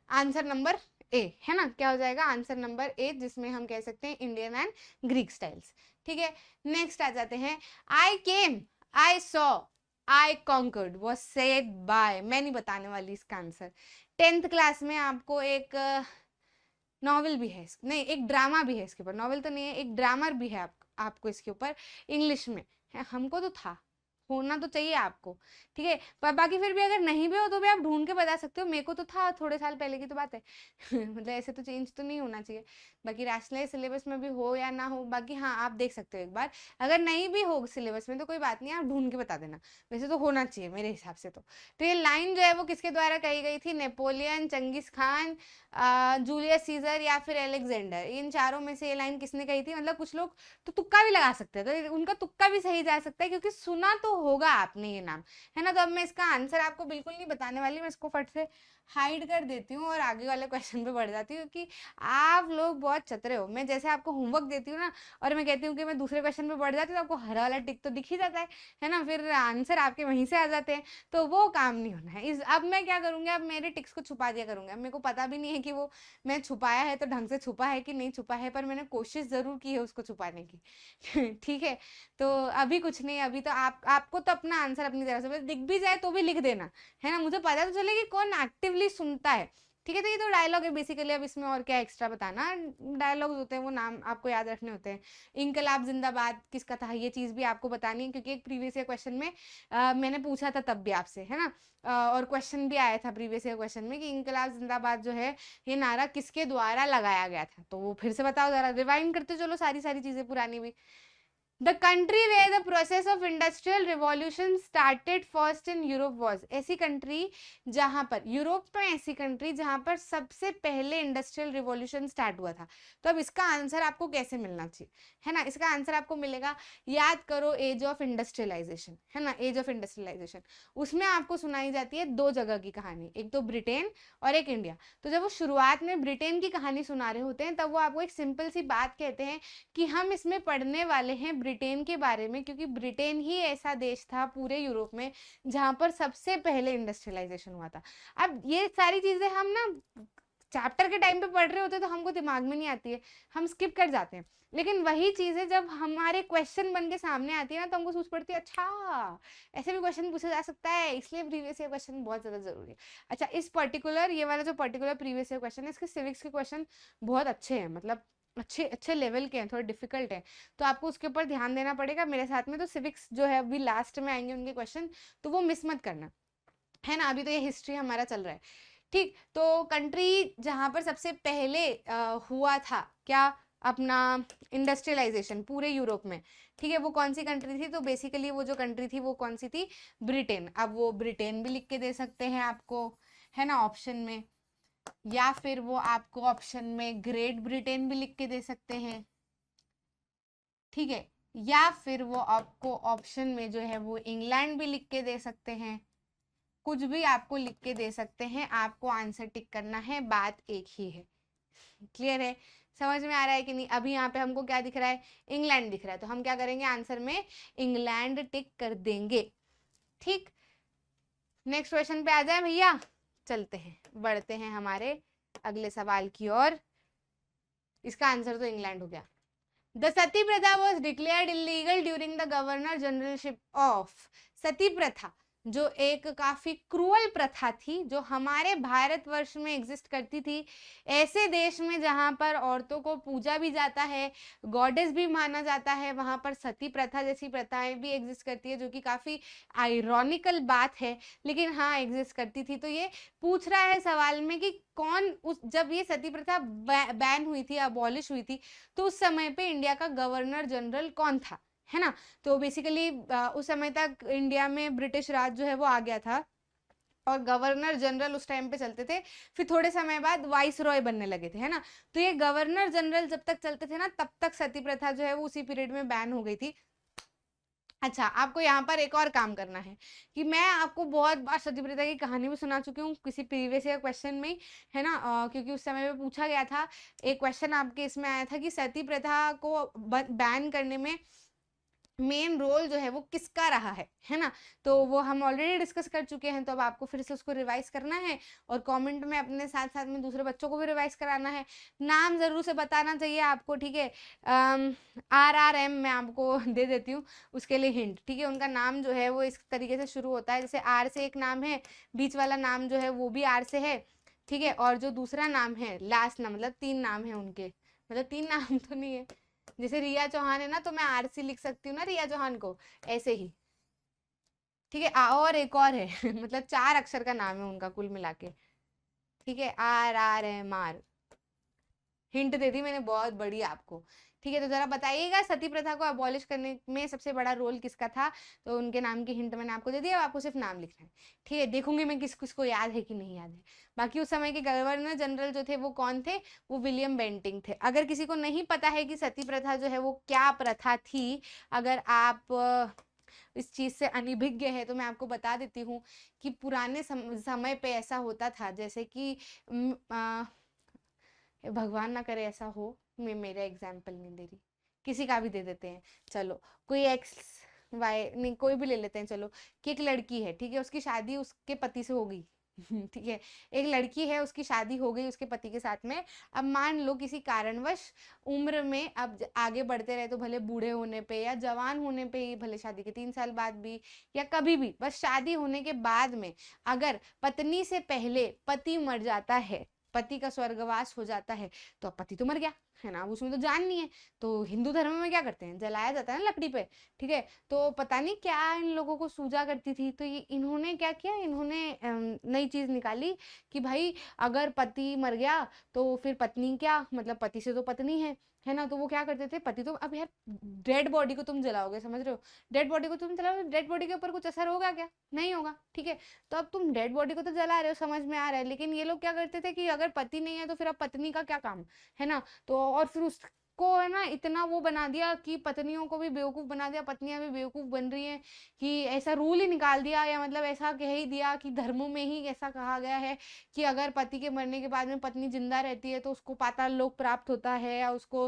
आंसर नंबर ए, है ना, क्या हो जाएगा आंसर नंबर ए, जिसमें हम कह सकते हैं इंडियन एंड ग्रीक स्टाइल्स। ठीक है, नेक्स्ट आ जाते हैं, I came, I saw, I conquered was said by. मैं नहीं बताने वाली इसका आंसर। 10th क्लास में आपको एक नॉवल भी है, नहीं एक ड्रामा भी है इसके ऊपर, नॉवल तो नहीं है, एक ड्रामर भी है आपको इसके ऊपर, इंग्लिश में है, हमको तो था, होना तो चाहिए आपको, ठीक है, पर बाकी फिर भी अगर नहीं भी हो तो भी आप ढूंढ के बता सकते हो, मेरे को तो था, थोड़े साल पहले की तो बात है मतलब ऐसे तो चेंज तो नहीं होना चाहिए, बाकी रैशनलाइज सिलेबस में भी हो या ना हो, बाकी हाँ आप देख सकते हो एक बार, अगर नहीं भी हो सिलेबस में तो कोई बात नहीं, आप ढूंढ के बता देना, वैसे तो होना चाहिए मेरे हिसाब से। तो ये लाइन जो है वो किसके द्वारा कही गई थी, नेपोलियन, चंगिस खान, जूलियस सीजर या फिर अलेक्जेंडर, इन चारों में से ये लाइन किसने कही थी। मतलब कुछ लोग तो तुक्का भी लगा सकते हैं, तो उनका तुक्का भी सही जा सकता है क्योंकि सुना तो होगा आपने ये नाम, है ना। तो अब मैं इसका आंसर आपको बिल्कुल नहीं बताने वाली, मैं इसको फट से हाइड कर देती हूँ और आगे वाले क्वेश्चन पे बढ़ जाती हूँ, क्योंकि आप लोग बहुत चतरे हो। मैं जैसे आपको होमवर्क देती हूँ ना और मैं कहती हूँ कि मैं दूसरे क्वेश्चन पे बढ़ जाती हूँ, तो आपको हरा वाला टिक तो दिख ही जाता है ना, फिर आंसर आपके वहीं से आ जाते हैं, तो वो काम नहीं होना है। अब मैं क्या करूँगी, अब मेरे टिक्स को छुपा दिया करूँगी। अब मेरे को पता भी नहीं है कि वो मैं छुपाया है तो ढंग से छुपा है कि नहीं छुपा है, पर मैंने कोशिश जरूर की है उसको छुपाने की ठीक है, तो अभी कुछ नहीं, अभी तो आपको तो अपना आंसर अपनी तरफ से दिख भी जाए तो भी लिख देना, है ना, मुझे पता तो चले कि कौन एक्टिवली सुनता है। ठीक है, तो ये तो डायलॉग है बेसिकली, अब इसमें और क्या एक्स्ट्रा बताना, डायलॉग्स होते हैं वो नाम आपको याद रखने होते हैं। इनकलाब जिंदाबाद किसका था, ये चीज भी आपको बतानी है, क्योंकि एक प्रीवियस ईयर क्वेश्चन में मैंने पूछा था तब भी आपसे, है ना, और क्वेश्चन भी आया था प्रीवियस ईयर क्वेश्चन में कि इनकलाब जिंदाबाद जो है ये नारा किसके द्वारा लगाया गया था, तो वो फिर से बताओ जरा, रिवाइंड करते चलो सारी सारी चीजें पुरानी भी। The country where the process of industrial revolution started first in Europe was, ऐसी कंट्री जहां पर, यूरोप में ऐसी कंट्री जहां पर सबसे पहले इंडस्ट्रियल रिवॉल्यूशन स्टार्ट हुआ था। तो अब इसका आंसर आपको कैसे मिलना चाहिए, है ना, इसका आंसर आपको मिलेगा, याद करो एज ऑफ इंडस्ट्रियलाइजेशन, है ना, एज ऑफ इंडस्ट्रियलाइजेशन, उसमें आपको सुनाई जाती है दो जगह की कहानी, एक तो ब्रिटेन और एक इंडिया। तो जब वो शुरुआत में ब्रिटेन की कहानी सुना रहे होते हैं तब वो आपको एक सिंपल सी बात कहते हैं कि हम इसमें पढ़ने वाले हैं ब्रिटेन के बारे में, क्योंकि ब्रिटेन ही ऐसा देश था पूरे यूरोप में जहां पर सबसे पहले इंडस्ट्रियलाइजेशन हुआ था। अब ये सारी चीजें हम ना चैप्टर के टाइम पे पढ़ रहे होते तो हमको दिमाग में नहीं आती है, हम स्किप कर जाते हैं, लेकिन वही चीजें जब हमारे क्वेश्चन बन के सामने आती है ना तो हमको सोच पड़ती है, अच्छा ऐसे भी क्वेश्चन पूछा जा सकता है, इसलिए प्रीवियस ईयर क्वेश्चन बहुत ज्यादा जरूरी है। अच्छा, इस पर्टिकुलर ये वाला जो पर्टिकुलर प्रीवियस ईयर क्वेश्चन है, इसके सिविक्स के क्वेश्चन बहुत अच्छे हैं, मतलब अच्छे अच्छे लेवल के हैं, थोड़े डिफिकल्ट है, तो आपको उसके ऊपर ध्यान देना पड़ेगा। मेरे साथ में तो सिविक्स जो है अभी लास्ट में आएंगे उनके क्वेश्चन, तो वो मिस मत करना, है ना, अभी तो ये हिस्ट्री हमारा चल रहा है। ठीक, तो कंट्री जहां पर सबसे पहले हुआ था क्या, अपना इंडस्ट्रियलाइजेशन पूरे यूरोप में, ठीक है, वो कौन सी कंट्री थी, तो बेसिकली वो जो कंट्री थी वो कौन सी थी, ब्रिटेन। अब वो ब्रिटेन भी लिख के दे सकते हैं आपको, है ना, ऑप्शन में, या फिर वो आपको ऑप्शन में ग्रेट ब्रिटेन भी लिख के दे सकते हैं, ठीक है, या फिर वो आपको ऑप्शन में जो है वो इंग्लैंड भी लिख के दे सकते हैं, कुछ भी आपको लिख के दे सकते हैं, आपको आंसर टिक करना है, बात एक ही है। क्लियर है, समझ में आ रहा है कि नहीं। अभी यहाँ पे हमको क्या दिख रहा है, इंग्लैंड दिख रहा है, तो हम क्या करेंगे, आंसर में इंग्लैंड टिक कर देंगे। ठीक, नेक्स्ट क्वेश्चन पे आ जाए भैया, चलते हैं, बढ़ते हैं हमारे अगले सवाल की ओर। इसका आंसर तो इंग्लैंड हो गया। The sati pratha was declared illegal during the governor generalship of, sati pratha जो एक काफी क्रूअल प्रथा थी, जो हमारे भारतवर्ष में एग्जिस्ट करती थी, ऐसे देश में जहाँ पर औरतों को पूजा भी जाता है, गॉडेस भी माना जाता है, वहां पर सती प्रथा जैसी प्रथाएं भी एग्जिस्ट करती है, जो कि काफी आयरॉनिकल बात है, लेकिन हाँ एग्जिस्ट करती थी। तो ये पूछ रहा है सवाल में कि कौन उस जब ये सती प्रथा बैन हुई थी, अबॉलिश हुई थी, तो उस समय पे इंडिया का गवर्नर जनरल कौन था, है ना। तो बेसिकली उस समय तक इंडिया में ब्रिटिश राज जो है वो आ गया था, और गवर्नर जनरल उस टाइम पे चलते थे। फिर थोड़े समय बाद वाइस रॉय बनने लगे थे, है ना। तो ये गवर्नर जनरल जब तक चलते थे ना, तब तक सती प्रथा जो है वो उसी पीरियड में बैन हो गई थी। अच्छा, आपको यहाँ पर एक और काम करना है कि मैं आपको बहुत बार सती प्रथा की कहानी भी सुना चुकी हूँ किसी प्रीवियस ईयर क्वेश्चन में, है ना। क्योंकि उस समय में पूछा गया था, एक क्वेश्चन आपके इसमें आया था कि सती प्रथा को बैन करने में मेन रोल जो है वो किसका रहा है ना। तो वो हम ऑलरेडी डिस्कस कर चुके हैं, तो अब आपको फिर से उसको रिवाइज करना है, और कमेंट में अपने साथ साथ में दूसरे बच्चों को भी रिवाइज कराना है। नाम जरूर से बताना चाहिए आपको, ठीक है। RRM मैं आपको दे देती हूँ उसके लिए हिंट, ठीक है। उनका नाम जो है वो इस तरीके से शुरू होता है, जैसे आर से एक नाम है, बीच वाला नाम जो है वो भी आर से है, ठीक है। और जो दूसरा नाम है, लास्ट नाम, मतलब 3 नाम है उनके, मतलब 3 नाम तो नहीं है, जैसे रिया चौहान है ना, तो मैं आरसी लिख सकती हूँ ना रिया चौहान को, ऐसे ही, ठीक है। और एक और है मतलब 4 अक्षर का नाम है उनका कुल मिला के, ठीक है। RRMR, हिंट दे दी मैंने बहुत बड़ी आपको, ठीक है। तो जरा बताइएगा सती प्रथा को अबॉलिश करने में सबसे बड़ा रोल किसका था। तो उनके नाम की हिंट मैंने आपको दे दिया, आपको सिर्फ नाम लिखना है, ठीक है। देखूंगी मैं किस किसको याद है कि नहीं याद है। बाकी उस समय के गवर्नर जनरल जो थे वो कौन थे, वो विलियम बेंटिंग थे। अगर किसी को नहीं पता है कि सती प्रथा जो है वो क्या प्रथा थी, अगर आप इस चीज से अनिभिज्ञ है, तो मैं आपको बता देती हूँ कि पुराने समय पे ऐसा होता था, जैसे कि भगवान ना करे ऐसा हो, मैं मेरा एग्जाम्पल नहीं दे रही, किसी का भी दे देते हैं, चलो। कोई एक्स वाई नहीं, कोई भी ले लेते हैं, चलो। कि एक लड़की है, ठीक है, उसकी शादी उसके पति से हो गई ठीक है। एक लड़की है, उसकी शादी हो गई उसके पति के साथ में। अब मान लो किसी कारणवश उम्र में अब आगे बढ़ते रहे, तो भले बूढ़े होने पे या जवान होने पे ही, भले शादी के 3 साल बाद भी या कभी भी, बस शादी होने के बाद में अगर पत्नी से पहले पति मर जाता है, पति का स्वर्गवास हो जाता है, तो अब पति तो मर गया, है ना, अब उसमें तो जान नहीं है। तो हिंदू धर्म में क्या करते हैं, जलाया जाता है ना लकड़ी पे, ठीक है। तो पता नहीं क्या इन लोगों को सूझा करती थी, तो ये इन्होंने क्या किया, इन्होंने नई चीज निकाली कि भाई अगर पति मर गया तो फिर पत्नी क्या, मतलब पति से तो पत्नी है ना। तो वो क्या करते थे, पति तो, अब यार डेड बॉडी को तुम जलाओगे, समझ रहे हो, डेड बॉडी को तुम जलाओगे, डेड बॉडी के ऊपर कुछ असर होगा क्या, नहीं होगा, ठीक है। तो अब तुम डेड बॉडी को तो जला रहे हो, समझ में आ रहा है, लेकिन ये लोग क्या करते थे कि अगर पति नहीं है तो फिर अब पत्नी का क्या काम, है ना। तो और फिर उसको है ना इतना वो बना दिया कि पत्नियों को भी बेवकूफ बना दिया, पत्नियां भी बेवकूफ बन रही हैं, कि ऐसा रूल ही निकाल दिया, या मतलब ऐसा कह ही दिया कि धर्मों में ही ऐसा कहा गया है कि अगर पति के मरने के बाद में पत्नी जिंदा रहती है तो उसको पाताल लोक प्राप्त होता है, या उसको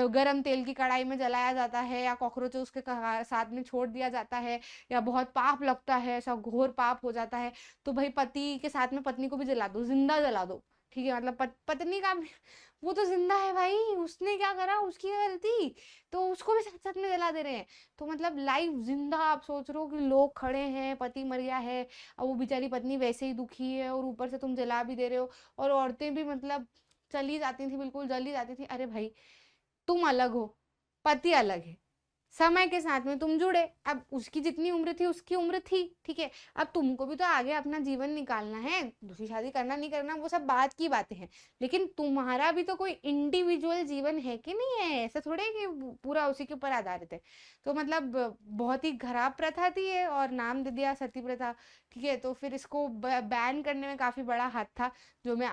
गरम तेल की कढ़ाई में जलाया जाता है, या कॉकरोच उसके साथ में छोड़ दिया जाता है, या बहुत पाप लगता है, ऐसा घोर पाप हो जाता है। तो भाई पति के साथ में पत्नी को भी जला दो, जिंदा जला दो, ठीक है। मतलब पत्नी का वो तो जिंदा है भाई, उसने क्या करा, उसकी गलती, तो उसको भी साथ साथ में जला दे रहे हैं। तो मतलब लाइव जिंदा, आप सोच रहे हो कि लोग खड़े हैं, पति मर गया है, अब वो बेचारी पत्नी वैसे ही दुखी है, और ऊपर से तुम जला भी दे रहे हो, और औरतें भी मतलब चली जाती थी, बिल्कुल जली जाती थी। अरे भाई तुम अलग हो, पति अलग है, समय के साथ में तुम जुड़े, अब उसकी जितनी उम्र थी उसकी उम्र थी, ठीक है। अब तुमको भी तो आगे अपना जीवन निकालना है, दूसरी शादी करना नहीं करना वो सब बात की बातें हैं, लेकिन तुम्हारा भी तो कोई इंडिविजुअल जीवन है कि नहीं है, ऐसा थोड़े है कि पूरा उसी के ऊपर आधारित है। तो मतलब बहुत ही खराब प्रथा थी ये, और नाम दे दिया सती प्रथा, ठीक है। तो फिर इसको बैन करने में काफी बड़ा हाथ था, जो मैं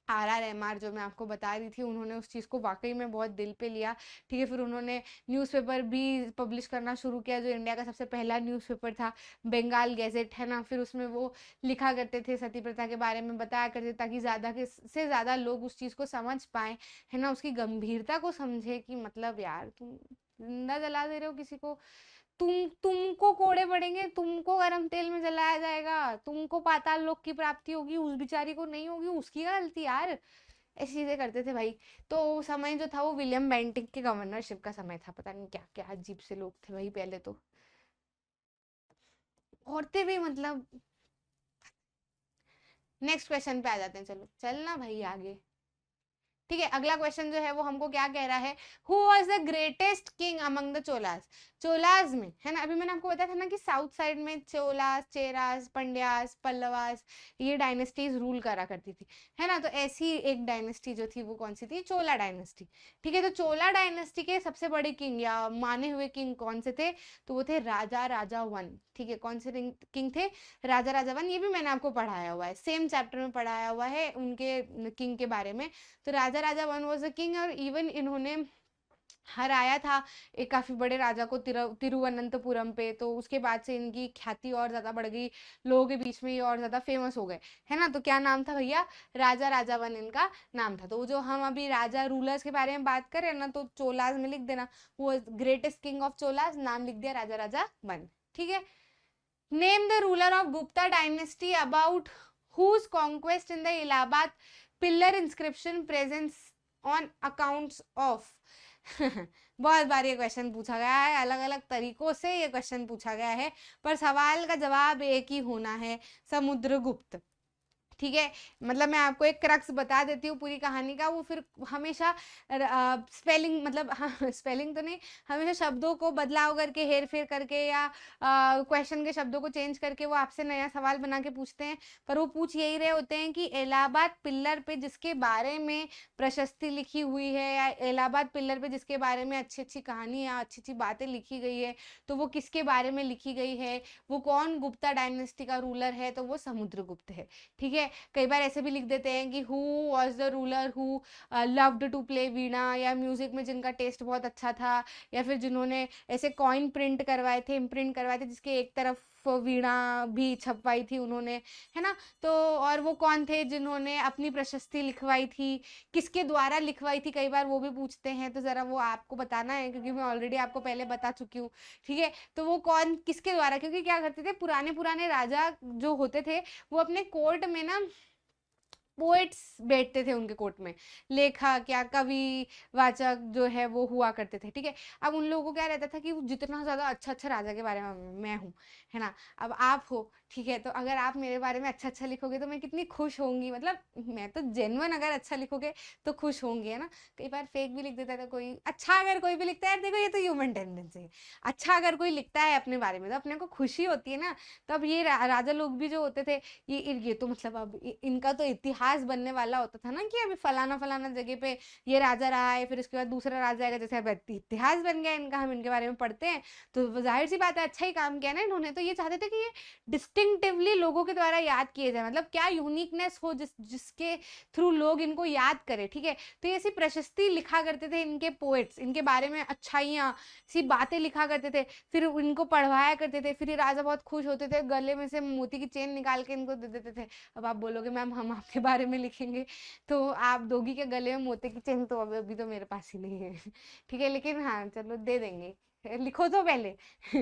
RRMR जो मैं आपको बता रही थी, उन्होंने उस चीज़ को वाकई में बहुत दिल पे लिया, ठीक है। फिर उन्होंने न्यूज़पेपर भी पब्लिश करना शुरू किया, जो इंडिया का सबसे पहला न्यूज़पेपर था, बंगाल गैजेट, है ना। फिर उसमें वो लिखा करते थे, सती प्रथा के बारे में बताया करते, ताकि ज़्यादा के से ज़्यादा लोग उस चीज़ को समझ पाए, है ना, उसकी गंभीरता को समझे, कि मतलब यार तुम जिंदा जला दे रहे हो किसी को, तुमको कोड़े पड़ेंगे, तुमको गरम तेल में जलाया जाएगा, तुमको पाताल लोक की प्राप्ति होगी, उस बिचारी को नहीं होगी, उसकी गलती यार, ऐसी चीजें करते थे भाई। तो समय जो था वो विलियम बेंटिक के गवर्नरशिप का समय था, पता नहीं क्या क्या अजीब से लोग थे भाई पहले तो। औरतें भी मतलब। नेक्स्ट क्वेश्चन पे आ जाते हैं, चलो चलना भाई आगे। ठीक है, अगला क्वेश्चन जो है वो हमको क्या कह रहा है, who was the greatest king among the Cholas. Cholas में है ना, अभी मैंने आपको बताया था ना कि साउथ साइड में चोलास, चेरास, पंड्यास, पल्लवास, ये डायनेस्टीज रूल करा करती थी, है ना। तो ऐसी एक डायनेस्टी जो थी वो कौन सी थी, चोला डायनेस्टी। ठीक है, तो चोला डायनेस्टी के सबसे बड़े किंग या माने हुए किंग कौन से थे, तो वो थे राजा राजा वन। ठीक है, कौन से किंग थे, राजा राजा वन। ये भी मैंने आपको पढ़ाया हुआ है, सेम चैप्टर में पढ़ाया हुआ है उनके किंग के बारे में। तो राजा राजा वन वॉज द किंग, और इवन इन्होंने हराया था एक काफी बड़े राजा को तिरुवनंतपुरम पे। तो उसके बाद से इनकी ख्याति और ज्यादा बढ़ गई, लोगों के बीच में ये और ज्यादा फेमस हो गए, है ना। तो क्या नाम था भैया, राजा राजा वन इनका नाम था। तो जो हम अभी राजा रूलर्स के बारे में बात कर रहे हैं ना, तो चोलास में लिख देना, वो ग्रेटेस्ट किंग ऑफ चोलास, नाम लिख दिया राजा राजा वन। ठीक है, name the ruler of Gupta dynasty about whose conquest in the Allahabad pillar inscription presence on accounts of. बहुत बार ये क्वेश्चन पूछा गया है, अलग अलग तरीकों से ये क्वेश्चन पूछा गया है, पर सवाल का जवाब एक ही होना है, समुद्रगुप्त। ठीक है, मतलब मैं आपको एक क्रक्स बता देती हूँ पूरी कहानी का, वो फिर हमेशा स्पेलिंग मतलब हाँ स्पेलिंग तो नहीं, हमेशा शब्दों को बदलाव करके, हेर फेर करके, या क्वेश्चन के शब्दों को चेंज करके वो आपसे नया सवाल बना के पूछते हैं। पर वो पूछ यही रहे होते हैं कि इलाहाबाद पिल्लर पे जिसके बारे में प्रशस्ति लिखी हुई है, या इलाहाबाद पिल्लर पे जिसके बारे में अच्छी अच्छी कहानी या अच्छी अच्छी बातें लिखी गई है, तो वो किसके बारे में लिखी गई है, वो कौन गुप्ता डायनेस्टी का रूलर है, तो वो समुद्रगुप्त है। ठीक है, कई बार ऐसे भी लिख देते हैं कि who was the ruler who loved to play veena, या म्यूजिक में जिनका टेस्ट बहुत अच्छा था, या फिर जिन्होंने ऐसे कॉइन प्रिंट करवाए थे, इम्प्रिंट करवाए थे, जिसके एक तरफ वीणा भी छपवाई थी उन्होंने, है ना। तो और वो कौन थे जिन्होंने अपनी प्रशस्ति लिखवाई थी, किसके द्वारा लिखवाई थी, कई बार वो भी पूछते हैं। तो जरा वो आपको बताना है, क्योंकि मैं ऑलरेडी आपको पहले बता चुकी हूँ। ठीक है, तो वो कौन किसके द्वारा, क्योंकि क्या करते थे पुराने पुराने राजा जो होते थे, वो अपने कोर्ट में ना पोएट्स बैठते थे उनके कोर्ट में, लेखक या कवि वाचक जो है वो हुआ करते थे। ठीक है, अब उन लोगों को क्या रहता था कि जितना ज्यादा अच्छा अच्छा राजा के बारे में मैं हूँ, है ना, अब आप हो, ठीक है, तो अगर आप मेरे बारे में अच्छा अच्छा लिखोगे तो मैं कितनी खुश होंगी, मतलब मैं तो जेन्युइन अगर अच्छा लिखोगे तो खुश होंगी, है ना। कई बार फेक भी लिख देता है, तो कोई अच्छा अगर कोई भी लिखता है, देखो ये तो ह्यूमन टेंडेंसी है, अच्छा अगर कोई लिखता है अपने बारे में तो अपने को खुशी होती है ना। तो अब ये राजा लोग भी जो होते थे, ये तो मतलब अब इनका तो इतिहास बनने वाला होता था ना, कि अभी फलाना फलाना जगह पे ये राजा रहा है, फिर उसके बाद दूसरा राजा आएगा, जैसे अब इतिहास बन गया इनका, हम इनके बारे में पढ़ते हैं, तो जाहिर सी बात है अच्छा ही काम किया ना इन्होंने। तो ये चाहते थे कि ये डिस्टिंक्टिवली लोगों के द्वारा याद किए जाए, मतलब क्या यूनिकनेस हो जिसके थ्रू लोग इनको याद करें। ठीक है, तो ये ऐसी प्रशस्ति लिखा करते थे इनके पोएट्स, इनके बारे में अच्छाइयाँ सी बातें लिखा करते थे, फिर इनको पढ़वाया करते थे, फिर ये राजा बहुत खुश होते थे, गले में से मोती की चेन निकाल के इनको दे देते थे। अब आप बोलोगे मैम हम आपके बारे में लिखेंगे, तो आप दोगी के गले में मोती की चेन, तो अभी तो मेरे पास ही नहीं है। ठीक है, लेकिन हाँ चलो दे देंगे, लिखो तो पहले।